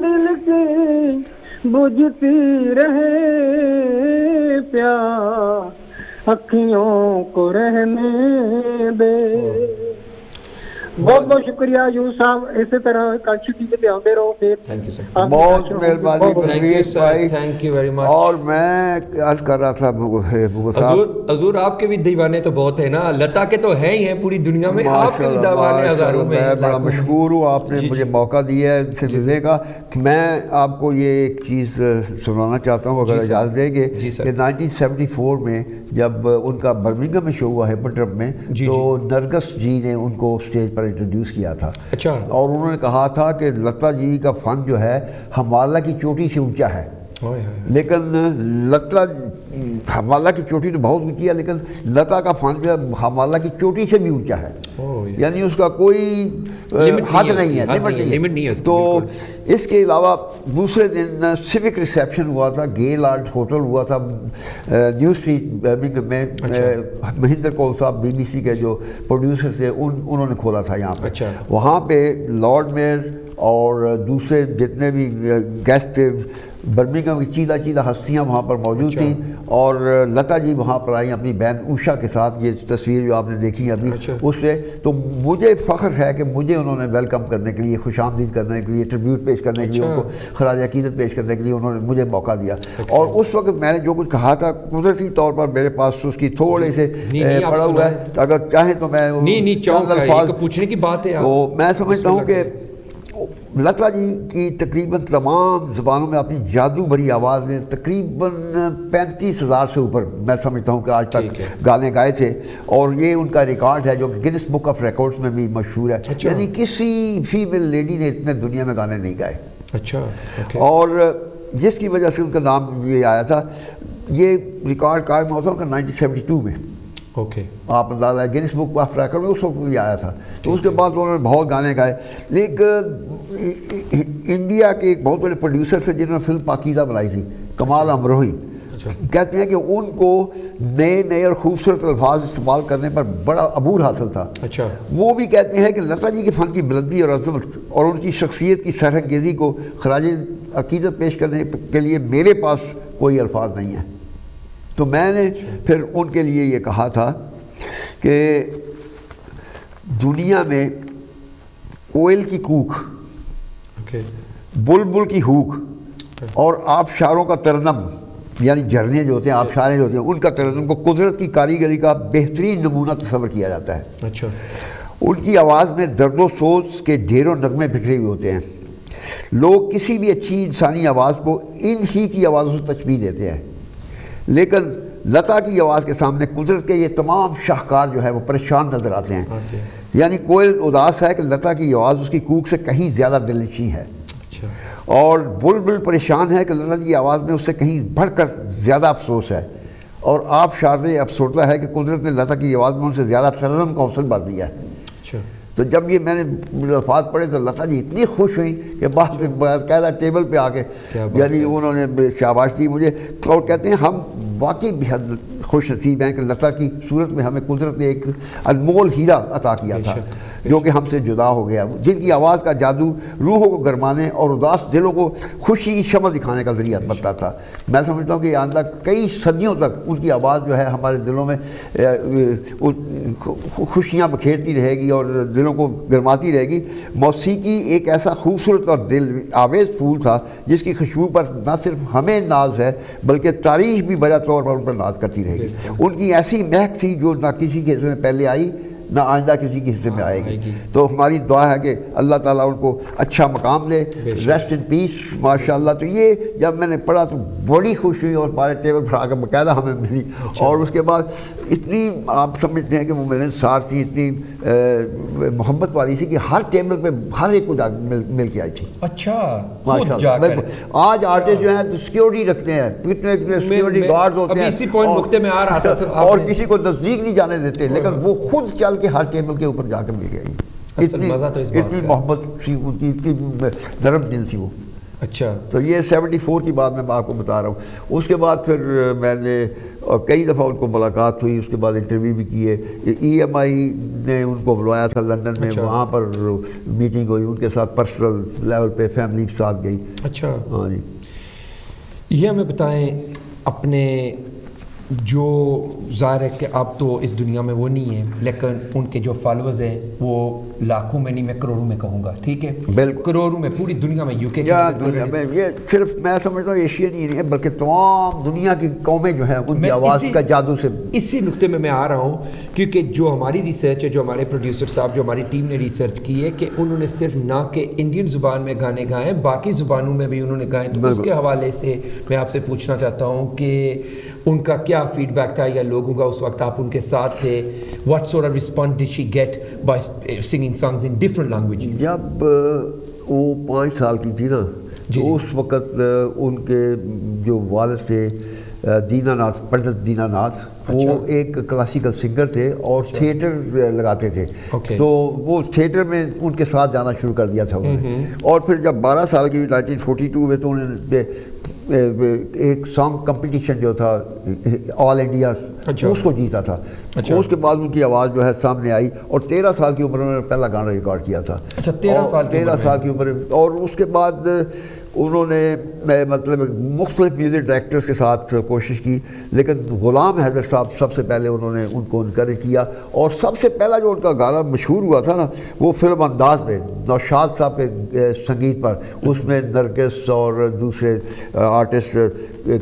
دل کی بجھتی رہے پیار, اکھیوں کو رہنے دے. بہت بہت شکریہ یونس صاحب, اسی طرح کانچی ٹی وی پہ آتے رہو. پھر تھینک یو سر, بہت مہربانی پرویز بھائی, تھینک یو ویری مچ. اور میں عرض کر رہا تھا حضور آپ کے بھی دیوانے تو بہت ہیں نا, لتا کے تو ہیں ہی ہیں پوری دنیا میں, آپ کے بھی دیوانے ہزاروں میں. میں بڑا مشکور ہوں, آپ نے مجھے موقع دیا ہے ان سے ملنے کا. میں آپ کو یہ ایک چیز سنانا چاہتا ہوں اگر اجازت دیں گے کہ 1974 میں جب ان کا برمنگھم میں شو ہوا ہیپرٹرپ میں, تو نرگس جی نے ان کو اسٹیج پر انٹروڈیوس کیا تھا. اچھا. اور انہوں نے کہا تھا کہ لتا جی کا فن جو ہے ہمالہ کی چوٹی سے اونچا ہے, لیکن لتا ہمالہ کی چوٹی تو بہت اونچی ہے, لیکن لتا کا فن جو ہے ہمالہ کی چوٹی سے بھی اونچا ہے. یعنی اس کا کوئی حد نہیں ہے, لمٹ نہیں ہے. تو اس کے علاوہ دوسرے دن سیوک ریسیپشن ہوا تھا, گیل آرٹ ہوٹل ہوا تھا نیو اسٹریٹ برمنگھم میں. مہندر کول صاحب بی بی سی کے جو پروڈیوسر تھے انہوں نے کھولا تھا یہاں پہ. وہاں پہ لارڈ میئر اور دوسرے جتنے بھی گیسٹ تھے برمنگھم کی چیدہ ہستیاں وہاں پر موجود تھیں, اور لتا جی وہاں پر آئیں اپنی بہن اوشا کے ساتھ. یہ تصویر جو آپ نے دیکھی ابھی اس سے, تو مجھے فخر ہے کہ مجھے انہوں نے ویلکم کرنے کے لیے, خوش آمدید کرنے کے لیے, ٹریبیوٹ پیش کرنے کے لیے, ان کو خراج عقیدت پیش کرنے کے لیے انہوں نے مجھے موقع دیا. اور اس وقت میں نے جو کچھ کہا تھا قدرتی طور پر میرے پاس اس کی تھوڑے سے پڑا ہوا ہے, اگر چاہیں تو میں پوچھنے کی بات ہے. تو میں سمجھتا ہوں کہ لتا جی کی تقریباً تمام زبانوں میں اپنی جادو بھری آواز نے تقریباً 35,000 سے اوپر میں سمجھتا ہوں کہ آج تک گانے گائے تھے, اور یہ ان کا ریکارڈ ہے جو کہ گینس بک آف ریکارڈز میں بھی مشہور ہے. یعنی کسی فیمیل لیڈی نے اتنے دنیا میں گانے نہیں گائے. اچھا. اور جس کی وجہ سے ان کا نام یہ آیا تھا, یہ ریکارڈ قائم ہوا تھا ان کا 1972 میں. آپ اندازہ ہے گینس بک آف ریکارڈ میں اس وقت بھی آیا تھا. تو اس کے بعد انہوں نے بہت گانے گائے. لیکن انڈیا کے ایک بہت بڑے پروڈیوسر تھے جنہوں نے فلم پاکیزہ بنائی تھی, کمال امروہی, کہتے ہیں کہ ان کو نئے اور خوبصورت الفاظ استعمال کرنے پر بڑا عبور حاصل تھا. وہ بھی کہتے ہیں کہ لتا جی کے فن کی بلندی اور عظمت اور ان کی شخصیت کی سرانگیزی کو خراج عقیدت پیش کرنے کے لیے میرے پاس کوئی الفاظ نہیں ہیں. تو میں نے پھر ان کے لیے یہ کہا تھا کہ دنیا میں کوئل کی کوک, بلبل کی ہوک اور آبشاروں کا ترنم, یعنی جھرنے جو ہوتے ہیں, آبشاریں جو ہوتی ہیں, ان کا ترنم کو قدرت کی کاریگری کا بہترین نمونہ تصور کیا جاتا ہے. ان کی آواز میں درد و سوز کے ڈھیروں نغمے بکھرے ہوئے ہوتے ہیں. لوگ کسی بھی اچھی انسانی آواز کو ان ہی کی آوازوں سے تشبیہ دیتے ہیں, لیکن لتا کی آواز کے سامنے قدرت کے یہ تمام شاہکار جو ہے وہ پریشان نظر آتے ہیں. یعنی کوئل اداس ہے کہ لتا کی آواز اس کی کوک سے کہیں زیادہ دلنشین ہے, اور بلبل پریشان ہے کہ لتا کی آواز میں اس سے کہیں بڑھ کر زیادہ افسوس ہے, اور آپ شارے افسردہ ہے کہ قدرت نے لتا کی آواز میں ان سے زیادہ ترنم کا حوصلہ بھر دیا ہے. تو جب یہ میں نے الفاظ پڑھے تو لتا جی اتنی خوش ہوئی کہ باقاعدہ ٹیبل پہ آ کے یعنی انہوں نے شاباش دی مجھے. اور کہتے ہیں ہم واقعی بہت خوش نصیب ہیں کہ لتا کی صورت میں ہمیں قدرت نے ایک انمول ہیرا عطا کیا تھا جو کہ ہم سے جدا ہو گیا, جن کی آواز کا جادو روحوں کو گرمانے اور اداس دلوں کو خوشی کی شمع دکھانے کا ذریعہ بنتا تھا. میں سمجھتا ہوں کہ آئندہ کئی صدیوں تک ان کی آواز جو ہے ہمارے دلوں میں خوشیاں بکھیرتی رہے گی اور دلوں کو گرماتی رہے گی. موسیقی ایک ایسا خوبصورت اور دل آویز پھول تھا جس کی خوشبو پر نہ صرف ہمیں ناز ہے بلکہ تاریخ بھی بجا طور پر ان پر ناز کرتی رہے گی. ان کی ایسی مہک تھی جو نہ کسی کے حصے میں پہلے آئی نہ آئندہ کسی کے حصے میں آئے گی. تو ہماری دعا ہے کہ اللہ تعالیٰ ان کو اچھا مقام دے, ریسٹ ان پیس ماشاءاللہ. تو یہ جب میں نے پڑھا تو بڑی خوش ہوئی اور ہمارے ٹیبل پر آ کر باقاعدہ ہمیں ملی. اور اس کے بعد اتنی آپ سمجھتے ہیں کہ وہ ملنسار تھی, اتنی محبت والی تھی کہ ہر ٹیبل پہ ہر ایک کو مل کے آئی تھی. آج آرٹسٹ جو ہیں تو سیکیورٹی رکھتے ہیں, کتنے سیکیورٹی گارڈ ہوتے ہیں اور کسی کو نزدیک نہیں جانے دیتے, لیکن وہ خود چل کے ہر ٹیبل کے اوپر جا کر مل گئی. اتنی محبت تھی ان کی, اتنی نرم دل تھی وہ. تو یہ 74 کی بات میں آپ کو بتا رہا ہوں. اس کے بعد پھر میں نے کئی دفعہ ان کو ملاقات ہوئی, اس کے بعد انٹرویو بھی کیے. EMI نے ان کو بلوایا تھا لندن میں, وہاں پر میٹنگ ہوئی ان کے ساتھ, پرسنل لیول پہ فیملی کے ساتھ گئی. ہاں جی. یہ ہمیں بتائیں اپنے جو ظاہر ہے کہ اب تو اس دنیا میں وہ نہیں ہے، لیکن ان کے جو فالوورز ہیں وہ لاکھوں میں نہیں، میں کروڑوں میں کہوں گا، ٹھیک ہے، بالکل کروڑوں میں پوری دنیا میں، یو کے دنیا میں، یہ صرف میں سمجھتا ہوں ایشین ہی نہیں ہے بلکہ تمام دنیا کی قومیں جو ہیں ان کی آواز کا جادو سے. اسی نقطے میں آ رہا ہوں، کیونکہ جو ہماری ریسرچ ہے، جو ہمارے پروڈیوسر صاحب، جو ہماری ٹیم نے ریسرچ کی ہے کہ انہوں نے صرف نہ کہ انڈین زبان میں گانے گائے ہیں، باقی زبانوں میں بھی انہوں نے گائے. تو اس کے حوالے سے میں آپ سے پوچھنا چاہتا ہوں کہ ان کا کیا فیڈ بیک تھا، یا لوگوں کا اس وقت آپ ان کے ساتھ تھے، what sort of response did she get by singing songs in different languages؟ جب وہ 5 سال کی تھی نا تو اس وقت ان کے جو والد تھے دینا ناتھ، پنڈت دینا ناتھ، وہ ایک کلاسیکل سنگر تھے اور تھیٹر لگاتے تھے. تو وہ تھیٹر میں ان کے ساتھ جانا شروع کر دیا تھا انہوں نے. اور پھر جب 12 سال کی 1942 میں تو انہوں نے ایک سانگ کمپٹیشن جو تھا آل انڈیا اس کو جیتا تھا. اس کے بعد ان کی آواز جو ہے سامنے آئی اور 13 سال کی عمر میں پہلا گانا ریکارڈ کیا تھا. 13 سال کی عمر. اور اس کے بعد انہوں نے مطلب مختلف میوزک ڈائریکٹرز کے ساتھ کوشش کی، لیکن غلام حیدر صاحب سب سے پہلے انہوں نے ان کو انکریج کیا. اور سب سے پہلا جو ان کا گانا مشہور ہوا تھا نا وہ فلم انداز میں نوشاد صاحب کے سنگیت پر، اس میں نرگس اور دوسرے آرٹسٹ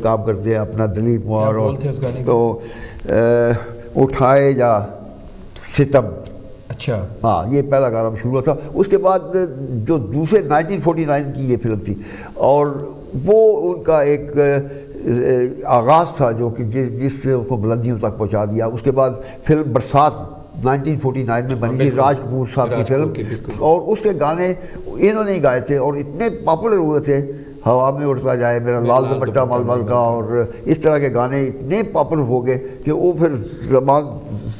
کام کرتے ہیں، اپنا دلیپ موار، تو اٹھائے جا ستم. اچھا ہاں یہ پہلا گانا مشہور ہوا تھا. اس کے بعد جو دوسرے 1949 کی یہ فلم تھی اور وہ ان کا ایک آغاز تھا جو کہ جس سے ان کو بلندیوں تک پہنچا دیا. اس کے بعد فلم برسات 1949 میں بنی تھی، راج کپور صاحب کی فلم، اور اس کے گانے انہوں نے گائے تھے اور اتنے پاپولر ہوئے تھے. ہوا میں اڑتا جائے میرا لال دوپٹہ مل مل کا، اور اس طرح کے گانے اتنے پاپولر ہو گئے کہ وہ پھر زبان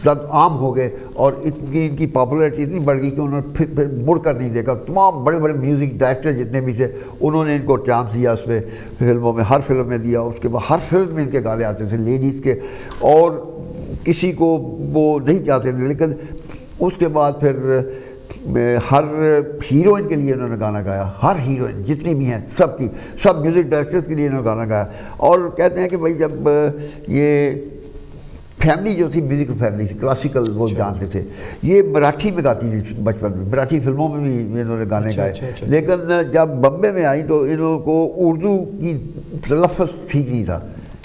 زد عام ہو گئے اور ان کی پاپولیرٹی اتنی بڑھ گئی کہ انہوں نے پھر مڑ کر نہیں دیکھا. تمام بڑے بڑے میوزک ڈائریکٹر جتنے بھی تھے انہوں نے ان کو چانس دیا، اس میں فلموں میں، ہر فلم میں دیا. اس کے بعد ہر فلم میں ان کے گانے آتے تھے لیڈیز کے، اور کسی کو وہ نہیں چاہتے تھے. لیکن اس کے بعد پھر ہر ہیروئن کے لیے انہوں نے گانا گایا، ہر ہیروئن جتنی بھی ہیں سب کی، سب میوزک ڈائریکٹرز کے لیے انہوں نے گانا گایا. اور کہتے ہیں کہ بھائی جب یہ فیملی جو تھی میوزک فیملی تھی، کلاسیکل وہ جانتے تھے. یہ مراٹھی میں گاتی تھی بچپن میں، مراٹھی فلموں میں بھی انہوں نے گانے گائے. لیکن جب بمبے میں آئی تو ان لوگوں کو اردو کی تلفظ ٹھیک نہیں تھا.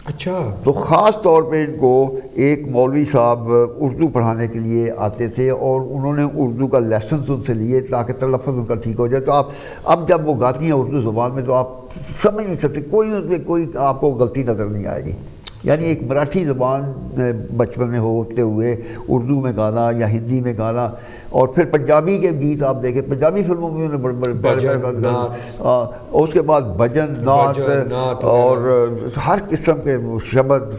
اچھا. تو خاص طور پہ ان کو ایک مولوی صاحب اردو پڑھانے کے لیے آتے تھے اور انہوں نے اردو کا لیسنس ان سے لیے تاکہ تلفظ ان کا ٹھیک ہو جائے. تو آپ اب جب وہ گاتی ہیں اردو زبان میں تو آپ سمجھ نہیں سکتے، کوئی اس میں کوئی آپ کو غلطی نظر نہیں آئے گی. یعنی ایک مراٹھی زبان بچپن میں ہوتے ہوئے اردو میں گانا یا ہندی میں گانا. اور پھر پنجابی کے گیت آپ دیکھیں، پنجابی فلموں میں انہوں نے بڑے اس کے بعد بھجن، نعت اور ہر قسم کے شبد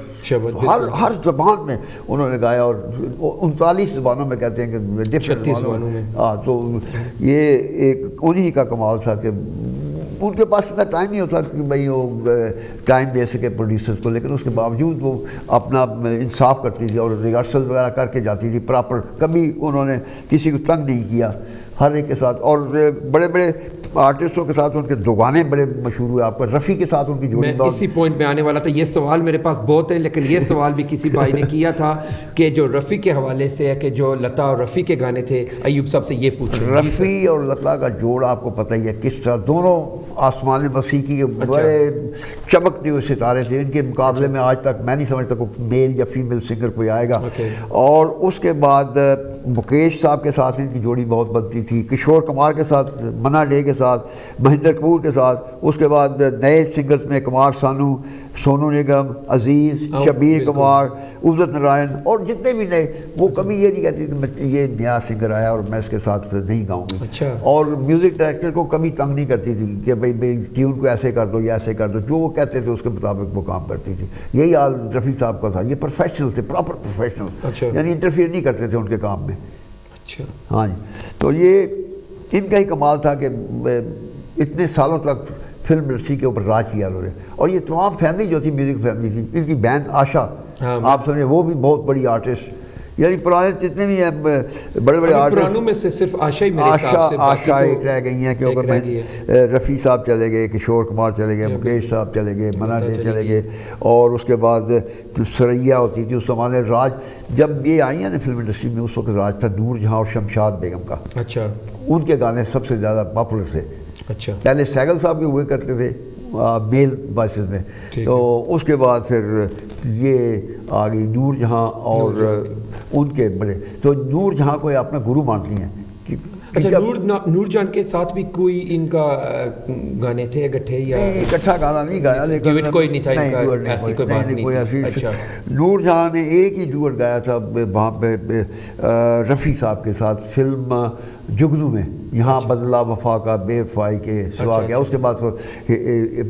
ہر زبان میں انہوں نے گایا. اور 39 زبانوں میں کہتے ہیں کہ 36 زبانوں میں. ہاں تو یہ ایک انہی کا کمال تھا کہ ان کے پاس اتنا ٹائم نہیں ہوتا کہ بھائی وہ ٹائم دے سکے پروڈیوسرز کو، لیکن اس کے باوجود وہ اپنا انصاف کرتی تھی اور ریہرسل وغیرہ کر کے جاتی تھی پراپر. کبھی انہوں نے کسی کو تنگ نہیں کیا، ہر ایک کے ساتھ. اور بڑے بڑے آرٹسٹوں کے ساتھ ان کے دو گانے بڑے مشہور ہوئے. آپ کو رفیع کے ساتھ ان کی جوڑی، میں اسی پوائنٹ میں آنے والا تھا. یہ سوال میرے پاس بہت ہے، لیکن یہ سوال بھی کسی بھائی نے کیا تھا کہ جو رفیع کے حوالے سے ہے کہ جو لتا اور رفیع کے گانے تھے، ایوب صاحب سے یہ پوچھیں. رفیع اور لتا کا جوڑ آپ کو پتہ ہی ہے کس طرح، دونوں آسمان موسیقی کے بڑے چمکتے ہوئے ستارے تھے. ان کے مقابلے میں آج تک میں نہیں سمجھتا کوئی میل یا فیمیل سنگر کوئی آئے گا. اور اس کے بعد مکیش صاحب کے ساتھ ان کی جوڑی بہت بنتی تھی، کشور کمار کے ساتھ، منا ڈے کے ساتھ، مہندر کپور کے ساتھ. اس کے بعد نئے سنگرز میں کمار سانو، سونو نگم، عزیز، شبیر کمار، ادت نارائن اور جتنے بھی نئے، وہ کبھی یہ نہیں کہتی کہ یہ نیا سنگر آیا اور میں اس کے ساتھ نہیں گاؤں گی. اور میوزک ڈائریکٹر کو کبھی تنگ نہیں کرتی تھی کہ بھائی ٹیون کو ایسے کر دو یا ایسے کر دو. جو وہ کہتے تھے اس کے مطابق وہ کام کرتی تھی. یہی حال رفیع صاحب کا تھا. یہ پروفیشنل تھے، پراپر پروفیشنل، یعنی انٹرفیئر نہیں کرتے تھے ان کے کام میں. ہاں جی. تو یہ ان کا ہی کمال تھا کہ اتنے سالوں تک فلم انڈسٹری کے اوپر راج کیا انہوں نے. اور یہ تمام فیملی جو تھی میوزک فیملی تھی. ان کی بہن آشا آپ سمجھیں وہ بھی بہت بڑی آرٹسٹ، یعنی پرانے جتنے بھی ہیں بڑے بڑے آرٹسٹ، پرانوں میں سے صرف آشا ہی میرے حساب سے، آشا ایک رہ گئی ہیں، کیونکہ رفیع صاحب چلے گئے، کشور کمار چلے گئے، مکیش صاحب چلے گئے، منا ڈے چلے گئے، اور اس کے بعد جو سریا ہوتی تھی اس زمانے راج، جب یہ آئی ہیں نا فلم انڈسٹری میں اس وقت راج تھا نور جہاں اور شمشاد بیگم کا. اچھا. ان کے گانے سب سے زیادہ پاپولر تھے. اچھا. پہلے سہگل صاحب کے ہوئے کرتے تھے میل وائسز میں، تو اس کے بعد پھر یہ آ گئی نور جہاں اور ان کے بڑے، تو نور جہاں کو اپنا گرو مانتی ہیں. اچھا. نور جان کے ساتھ بھی کوئی ان کا گانے تھے اکٹھے یا اکٹھا گانا نہیں گایا، لیکن کوئی نہیں تھا ان کا، ایسی کوئی بات نہیں تھی. اچھا. نور جہاں نے ایک ہی ڈوئٹ گایا تھا وہاں پہ رفیع صاحب کے ساتھ فلم جگنو میں، یہاں بدلا وفا کا بے وفائی کے سوا گیا. اس کے بعد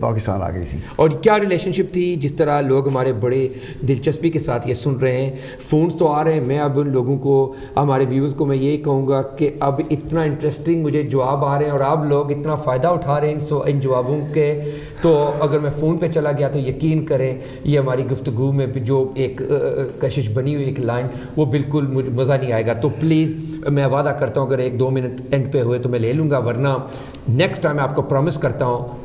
پاکستان آ گئی تھی. اور کیا ریلیشن شپ تھی؟ جس طرح لوگ ہمارے بڑے دلچسپی کے ساتھ یہ سن رہے ہیں، فونز تو آ رہے ہیں، میں اب ان لوگوں کو، ہمارے ویورز کو میں یہی کہوں گا کہ اب اتنا انٹرسٹنگ مجھے جواب آ رہے ہیں اور آپ لوگ اتنا فائدہ اٹھا رہے ہیں ان جوابوں کے، تو اگر میں فون پہ چلا گیا تو یقین کریں یہ ہماری گفتگو میں جو ایک کشش بنی ہوئی ایک لائن، وہ بالکل مزہ نہیں آئے گا. تو پلیز میں وعدہ کرتا ہوں اگر 1-2 منٹ اینڈ پہ ہوئے تو میں لے لوں گا، ورنہ نیکسٹ ٹائم میں آپ کو پرومس کرتا ہوں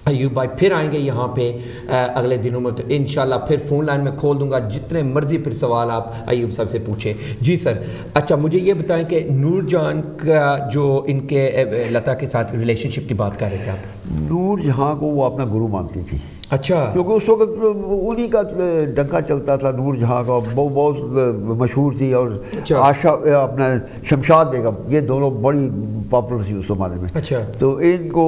ایوب بھائی پھر آئیں گے یہاں پہ اگلے دنوں میں، تو انشاءاللہ پھر فون لائن میں کھول دوں گا، جتنے مرضی پھر سوال آپ ایوب صاحب سے پوچھیں. جی سر. اچھا مجھے یہ بتائیں کہ نور جان کا جو ان کے لتا کے ساتھ ریلیشن شپ کی بات کر رہے تھے آپ. نور جہاں کو وہ اپنا گرو مانتی تھی. اچھا. کیونکہ اس وقت انہی کا ڈنکا چلتا تھا نور جہاں کا، وہ بہت مشہور تھی، اور آشا اپنا شمشاد بیگم، یہ دونوں بڑی پاپولر تھی اس زمانے میں. اچھا. تو ان کو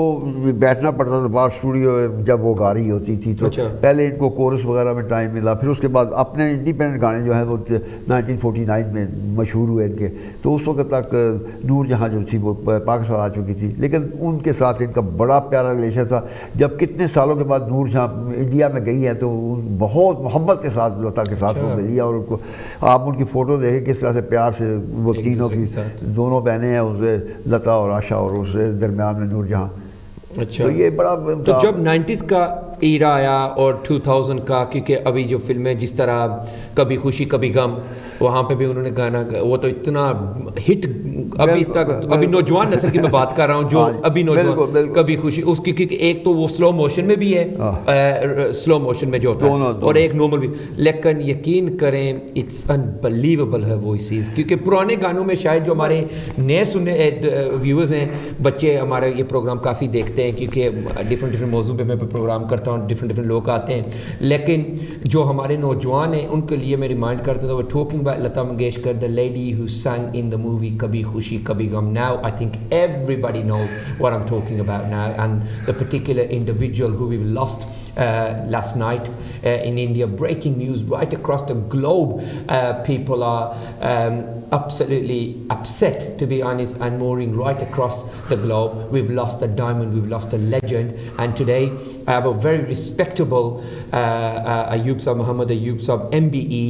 بیٹھنا پڑتا تھا باہر اسٹوڈیو جب وہ گا رہی ہوتی تھی، تو پہلے ان کو کورس وغیرہ میں ٹائم ملا، پھر اس کے بعد اپنے انڈیپینڈنٹ گانے جو ہیں وہ 1949 میں مشہور ہوئے ان کے. تو اس وقت تک نور جہاں جو تھی وہ پاکستان آ چکی تھی، لیکن ان کے ساتھ ان کا بڑا پیارا ریلیشن تھا. جب کتنے سالوں کے بعد نور جہاں انڈیا میں گئی ہے تو بہت محبت کے ساتھ لتا کے ساتھ وہ ملی، اور ان کو آپ ان کی فوٹو دیکھیں کس طرح سے پیار سے وہ تینوں کی، دونوں بہنیں ہیں اس لتا اور آشا، اور اس درمیان میں نور جہاں. اچھا. تو یہ بڑا، تو جب 90s کا ایرا آیا اور 2000 کا، کیونکہ ابھی جو فلمیں جس طرح کبھی خوشی کبھی غم، وہاں پہ بھی انہوں نے گانا، وہ تو اتنا ہٹ ابھی تک، ابھی نوجوان نسل کی میں بات کر رہا ہوں جو ابھی نوجوان، کبھی خوشی اس کی، کیونکہ ایک تو وہ سلو موشن میں بھی ہے، سلو موشن میں جو ہوتا ہے، اور ایک نارمل بھی، لیکن یقین کریں اٹس انبلیویبل ہے وائسز. کیونکہ پرانے گانوں میں شاید جو ہمارے نئے سننے ویورز ہیں، بچے ہمارے یہ پروگرام کافی دیکھتے ہیں، کیونکہ ڈفرینٹ موضوع پہ میں پروگرام کرتا ہوں، ڈفرینٹ لوگ آتے ہیں، لیکن جو ہمارے نوجوان ہیں ان کے لیے میں ریمائنڈ کرتا ہوں، talking about Lata Mangeshkar, the lady who sang in the movie Kabhi Khushi Kabhi Gham. Now I think everybody knows what I'm talking about now, and the particular individual who we've lost last night in India. Breaking news right across the globe. People are absolutely upset, to be honest, and mourning right across the globe. We've lost a diamond, we've lost a legend, and today I have a very respectable Ayub Saab, Muhammad Ayub Saab, MBE,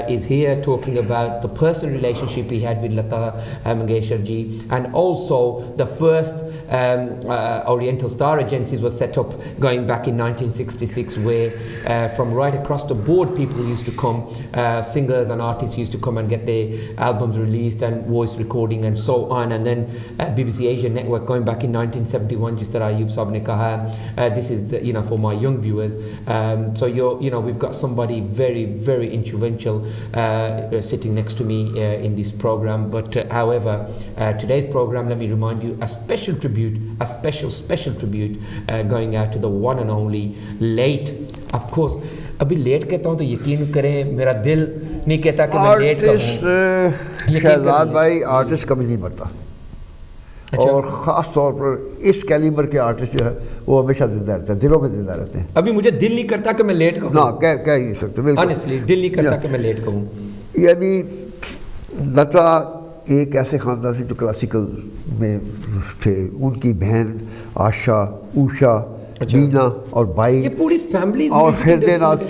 is here talking about the personal relationship he had with Lata Mangeshkar ji, and also the first Oriental Star Agencies was set up going back in 1966, where from right across the board people used to come, singers and artists used to come and get their albums released and voice recording and so on. And then BBC Asia Network going back in 1971, just that Ayub Saab ne kaha, this is the, you know, for my young viewers, so we've got somebody very, very influential sitting next to me in this program. But however, today's program, let me remind you, a special tribute, a special tribute going out to the one and only late, of course, ابھی late کہتا ہوں تو یقین کریں میرا دل نہیں کہتا کہ میں لیٹ کہوں. شہزاد بھائی آرٹسٹ کبھی نہیں مرتا، اور خاص طور پر اس کیلیبر کے آرٹسٹ جو ہے وہ ہمیشہ زندہ رہتے ہیں، دلوں میں زندہ رہتے ہیں. ابھی مجھے دل نہیں کرتا کہ میں لیٹ کہوں، نہ کہہ ہی نہیں سکتے، بالکل آنیسٹلی دل نہیں کرتا کہ میں لیٹ کہوں. یعنی لتا ایک ایسے خاندان سے جو کلاسیکل میں تھے، ان کی بہن آشا، اوشا، بینا اور بائی، یہ پوری فیملی، اور ہردے ناتھ،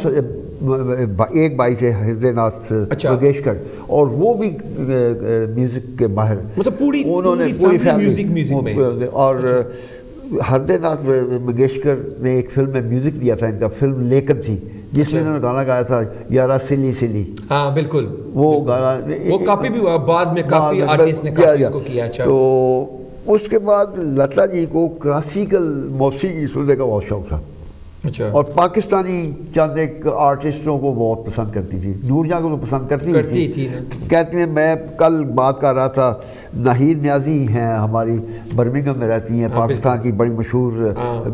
ایک بھائی تھے ہردے ناتھ منگیشکر، اور وہ بھی میوزک کے ماہر، مطلب پوری انہوں نے پوری فیملی، اور ہردے ناتھ منگیشکر نے ایک فلم میں میوزک دیا تھا ان کا، فلم لیکن تھی جس میں انہوں نے گانا گایا تھا یارا سلی سلی. ہاں بالکل وہ گانا وہ کافی بھی ہوا بعد میں، کافی آرٹسٹ نے کافی اس کو کیا. اچھا تو اس کے بعد لتا جی کو کلاسیکل موسیقی سننے کا بہت شوق تھا. اچھا. اور پاکستانی چند ایک آرٹسٹوں کو بہت پسند کرتی تھی. نور جہاں کو تو پسند کرتی تھی. کہتی ہیں میں کل بات کر رہا تھا، ناہید نیازی ہیں ہماری برمنگھم میں رہتی ہیں، پاکستان کی بڑی مشہور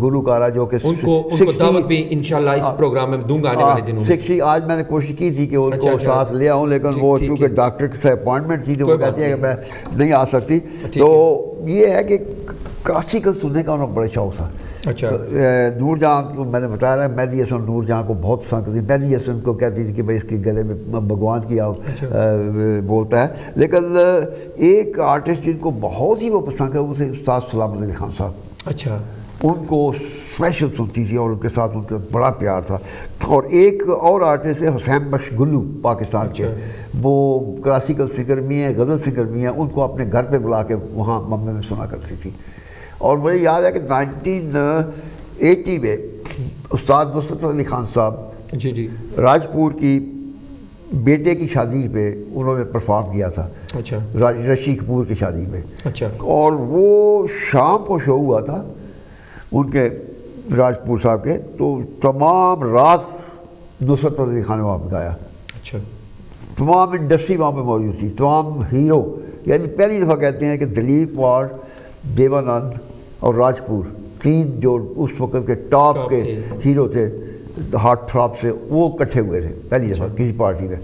گلوکارہ، جو کہ ان کو دعوت بھی انشاءاللہ اس پروگرام میں دوں گا آنے والے دنوں میں. آج میں نے کوشش کی تھی کہ ان کو ساتھ لے آؤں، لیکن وہ کیونکہ ڈاکٹر سے اپوائنٹمنٹ تھی تو وہ کہتی ہے کہ میں نہیں آ سکتی. تو یہ ہے کہ کلاسیکل سننے کا انہیں بڑا شوق تھا. اچھا. نور جہاں کو میں نے بتایا مہدی حسن نور جہاں کو بہت پسند کرتی. مہدی حسن کو کہتی تھی کہ بھائی اس کے گلے میں بھگوان کی بولتا ہے. لیکن ایک آرٹسٹ جن کو بہت ہی وہ پسند ہے وہ تھے استاد سلامت علی خان صاحب. اچھا. ان کو اسپیشل سنتی تھی اور ان کے ساتھ ان کا بڑا پیار تھا. اور ایک اور آرٹسٹ ہے حسین بخش گلو پاکستان کے، وہ کلاسیکل سنگر بھی ہیں، غزل سنگر بھی ہیں. ان کو اپنے گھر پہ بلا کے وہاں ممبئی میں سنا کرتی تھی. اور مجھے یاد ہے کہ 1980 میں استاد نصرت علی خان صاحب جی راجپور کی بیٹے کی شادی پہ انہوں نے پرفارم کیا تھا. اچھا. رشی کپور کی شادی میں. اچھا. اور وہ شام کو شو ہوا تھا ان کے راجپور صاحب کے، تو تمام رات نصرت علی خان نے وہاں پہ گایا. اچھا. تمام انڈسٹری وہاں پہ موجود تھی، تمام ہیرو. یعنی پہلی دفعہ کہتے ہیں کہ دلیپ اور دیوانند اور راجپور، تین جو اس وقت کے ٹاپ کے ہیرو تھے ہارٹ تھراپ سے، وہ اکٹھے ہوئے تھے پہلی دفعہ کسی پارٹی میں.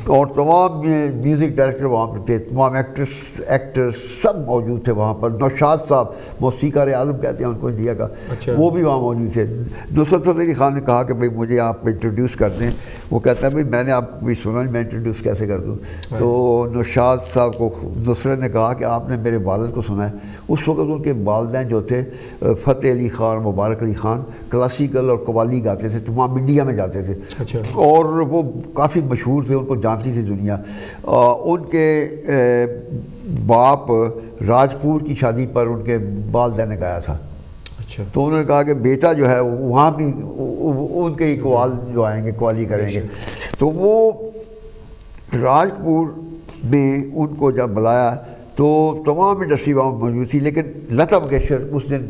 اور تمام میوزک ڈائریکٹر وہاں پر تھے، تمام ایکٹرز سب موجود تھے وہاں پر. نوشاد صاحب موسیقار اعظم کہتے ہیں ان کو انڈیا کا، وہ بھی وہاں موجود تھے. نصرت علی خان نے کہا کہ بھائی مجھے آپ انٹروڈیوس کر دیں. وہ کہتا ہے بھائی میں نے آپ کو سنا نہیں، میں انٹروڈیوس کیسے کر دوں. تو نوشاد صاحب کو نصرت نے کہا کہ آپ نے میرے والد کو سنا ہے. اس وقت ان کے والدین جو تھے فتح علی خان، مبارک علی خان، کلاسیکل اور قوالی گاتے تھے، تمام انڈیا میں جاتے تھے. اچھا. اور وہ کافی مشہور تھے، ان کو جانتی تھی دنیا. ان کے باپ راجپور کی شادی پر ان کے والدین نے گایا تھا. اچھا. تو انہوں نے کہا کہ بیٹا جو ہے وہاں بھی ان کے اقوال جو آئیں گے قوالی کریں گے. تو وہ راجپور میں ان کو جب بلایا تو تمام انڈسٹری وہاں موجود تھی، لیکن لتا منگیشکر اس دن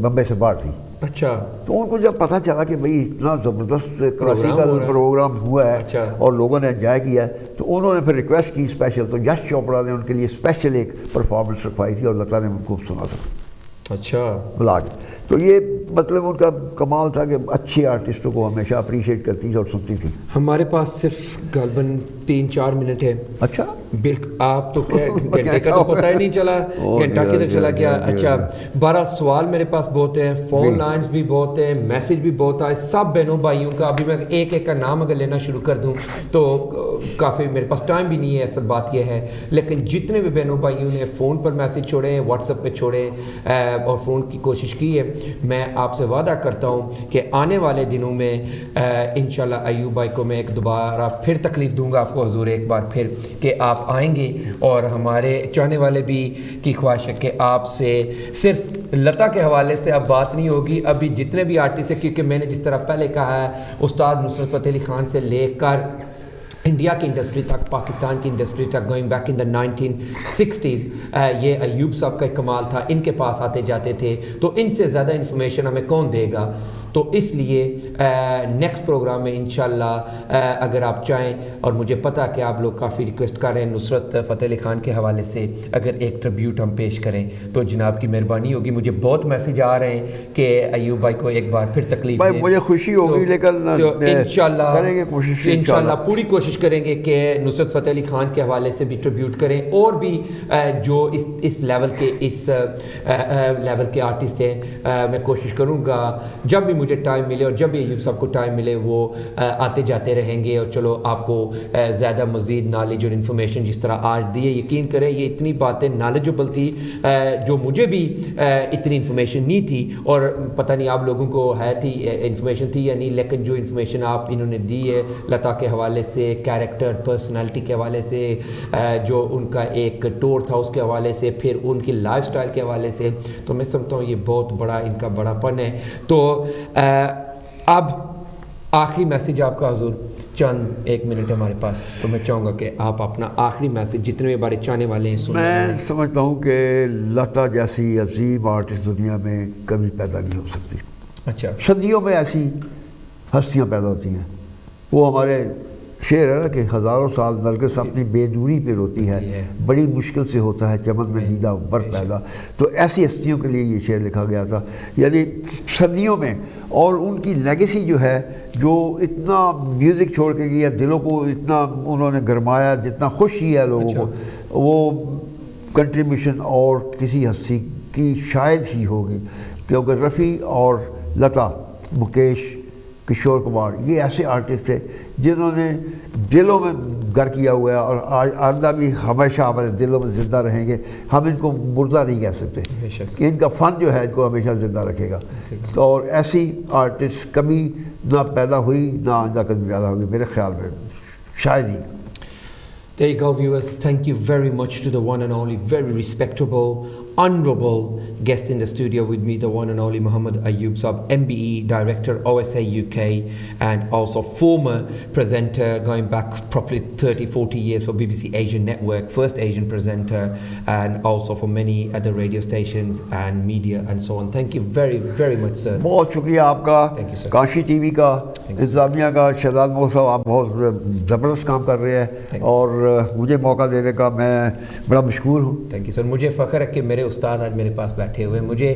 بمبئی سے باہر تھی. اچھا. تو ان کو جب پتہ چلا کہ بھئی اتنا زبردست کلاسیکل پروگرام ہوا ہے اور لوگوں نے انجوائے کیا ہے، تو انہوں نے پھر ریکویسٹ کی اسپیشل. تو یش چوپڑا نے ان کے لیے اسپیشل ایک پرفارمنس رکھوائی تھی اور لتا نے ان کو سنا تھا. اچھا. بلا کے. تو یہ مطلب ان کا کمال تھا کہ اچھے آرٹسٹوں کو ہمیشہ اپریشیٹ کرتی تھی اور سنتی تھی. ہمارے پاس صرف غالباً 3-4 منٹ ہے. اچھا. بالکل. آپ تو گھنٹے کا تو پتہ ہی نہیں چلا، گھنٹہ کدھر چلا گیا. اچھا. 12 سوال میرے پاس بہت ہیں، فون لائنز بھی بہت ہیں، میسیج بھی بہت آئے سب بہنوں بھائیوں کا. ابھی میں ایک ایک کا نام اگر لینا شروع کر دوں تو کافی میرے پاس ٹائم بھی نہیں ہے. اصل بات یہ ہے، لیکن جتنے بھی بہنوں بھائیوں نے فون پر میسیج چھوڑے ہیں، واٹس ایپ پہ چھوڑے اور فون کی کوشش کی ہے، میں آپ سے وعدہ کرتا ہوں کہ آنے والے دنوں میں انشاءاللہ ایوب بھائی کو میں ایک دوبارہ پھر تکلیف دوں گا آپ کو حضور ایک بار پھر کہ آپ آئیں گے. اور ہمارے چاہنے والے بھی کی خواہش ہے کہ آپ سے صرف لتا کے حوالے سے اب بات نہیں ہوگی، ابھی جتنے بھی آرٹسٹ ہیں، کیونکہ میں نے جس طرح پہلے کہا ہے استاد نصرت فتح علی خان سے لے کر انڈیا کی انڈسٹری تک، پاکستان کی انڈسٹری تک، going back in the 1960s، یہ ایوب صاحب کا کمال تھا. ان کے پاس آتے جاتے تھے، تو ان سے زیادہ انفارمیشن ہمیں کون دے گا. تو اس لیے نیکسٹ پروگرام میں انشاءاللہ اگر آپ چاہیں، اور مجھے پتہ کہ آپ لوگ کافی ریکویسٹ کر رہے ہیں نصرت فتح علی خان کے حوالے سے اگر ایک ٹریبیوٹ ہم پیش کریں تو جناب کی مہربانی ہوگی. مجھے بہت میسیج آ رہے ہیں کہ ایوب بھائی کو ایک بار پھر تکلیف دیں. مجھے خوشی ہوگی، لیکن انشاءاللہ پوری کوشش کریں گے کہ نصرت فتح علی خان کے حوالے سے بھی ٹریبیوٹ کریں. اور بھی جو اس لیول کے آرٹسٹ ہیں، میں کوشش کروں گا جب بھی مجھے ٹائم ملے اور جب بھی ایوب صاحب کو ٹائم ملے وہ آتے جاتے رہیں گے. اور چلو آپ کو زیادہ مزید نالج اور انفارمیشن جس طرح آج دیے، یقین کریں یہ اتنی باتیں نالجبل تھی جو مجھے بھی اتنی انفارمیشن نہیں تھی، اور پتہ نہیں آپ لوگوں کو ہے تھی انفارمیشن تھی یا نہیں، لیکن جو انفارمیشن آپ انہوں نے دی ہے لتا کے حوالے سے، کیریکٹر پرسنالٹی کے حوالے سے, جو ان کا ایک ٹور تھا اس کے حوالے سے, پھر ان کی لائف سٹائل کے حوالے سے, تو میں سمجھتا ہوں یہ بہت بڑا ان کا بڑا پن ہے. تو اب آخری میسیج آپ کا حضور, چند 1 منٹ ہمارے پاس, تو میں چاہوں گا کہ آپ اپنا آخری میسیج جتنے بھی بڑے چاہنے والے ہیں سننے والے. میں سمجھتا ہوں کہ لتا جیسی عظیم آرٹسٹ دنیا میں کبھی پیدا نہیں ہو سکتی. اچھا, صدیوں میں ایسی ہستیاں پیدا ہوتی ہیں. وہ ہمارے شعر ہے نا کہ ہزاروں سال نرگس اپنی بے دوری پہ روتی ہے, بڑی مشکل سے ہوتا ہے چمن میں دیدہ بر پیدا. تو ایسی ہستیوں کے لیے یہ شعر لکھا گیا تھا, یعنی صدیوں میں. اور ان کی لیگیسی جو ہے, جو اتنا میوزک چھوڑ کے گیا, دلوں کو اتنا انہوں نے گرمایا, جتنا خوشی ہے لوگوں کو, وہ کنٹریبیوشن اور کسی ہستی کی شاید ہی ہوگی. کیونکہ رفیع اور لتا, مکیش, کشور کمار, یہ ایسے آرٹسٹ تھے جنہوں نے دلوں میں گر کیا ہوا ہے, اور آئندہ بھی ہمیشہ ہمارے دلوں میں زندہ رہیں گے. ہم ان کو مردہ نہیں کہہ سکتے, کہ ان کا فن جو ہے ان کو ہمیشہ زندہ رکھے گا. اور ایسی آرٹسٹ کبھی نہ پیدا ہوئی, نہ آئندہ کبھی پیدا ہوگی میرے خیال میں, شاید ہی. There you go, viewers. Thank you very much to the one and only, very respectable, honorable guest in the studio with me, the one and only Muhammad Ayub Saab, MBE Director, OSA UK, and also former presenter going back probably 30-40 years for BBC Asian Network, first Asian presenter, and also for many other radio stations and media and so on. Thank you very, very much, sir. بہت شکریہ آپ کا, Kashi T V کا, انتظامیہ کا. شہزاد محمد صاحب آپ بہت زبردست کام کر رہے ہیں, اور مجھے موقع دینے کا میں بڑا مشکور ہوں. تھینک یو سر. مجھے فخر ہے کہ میرے استاد آج میرے پاس بیٹھے ہوئے. مجھے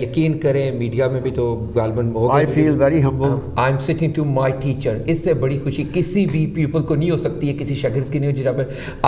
یقین کریں, میڈیا میں بھی تو غالباً ہو گیا, I feel very humble. I am sitting to my teacher. اس سے بڑی خوشی کسی بھی پیپل کو نہیں ہو سکتی ہے, کسی شاگرد کی نہیں ہو. جب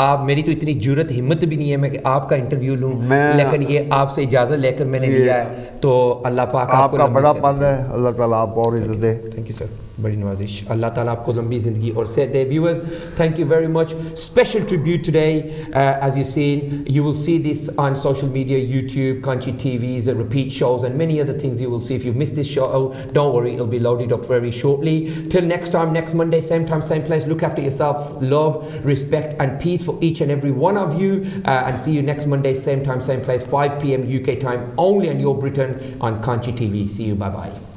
آپ, میری تو اتنی جرت ہمت بھی نہیں ہے میں کہ آپ کا انٹرویو لوں, لیکن یہ آپ سے اجازت لے کر میں نے لیا ہے, تو اللہ پاک آپ کا بڑا پن ہے. اللہ تعالیٰ آپ کو اور عزت دے. تھینک یو سر, بڑی نوازش. اللہ تعالیٰ آپ کو لمبی زندگی اور صحت دے. Viewers, thank you very much. Special tribute today, as you've seen, you will see this on social media, YouTube, Kanchi TVs, repeat shows, and many other things you will see. If you missed this show, don't worry, it'll be loaded up very shortly. Till next time, next Monday, same time, same place. Look after yourself. Love, respect, and peace for each and every one of you. And see you next Monday, same time, same place, 5 p.m. UK time, only on Your Britain on Kanchi TV. See you. Bye bye.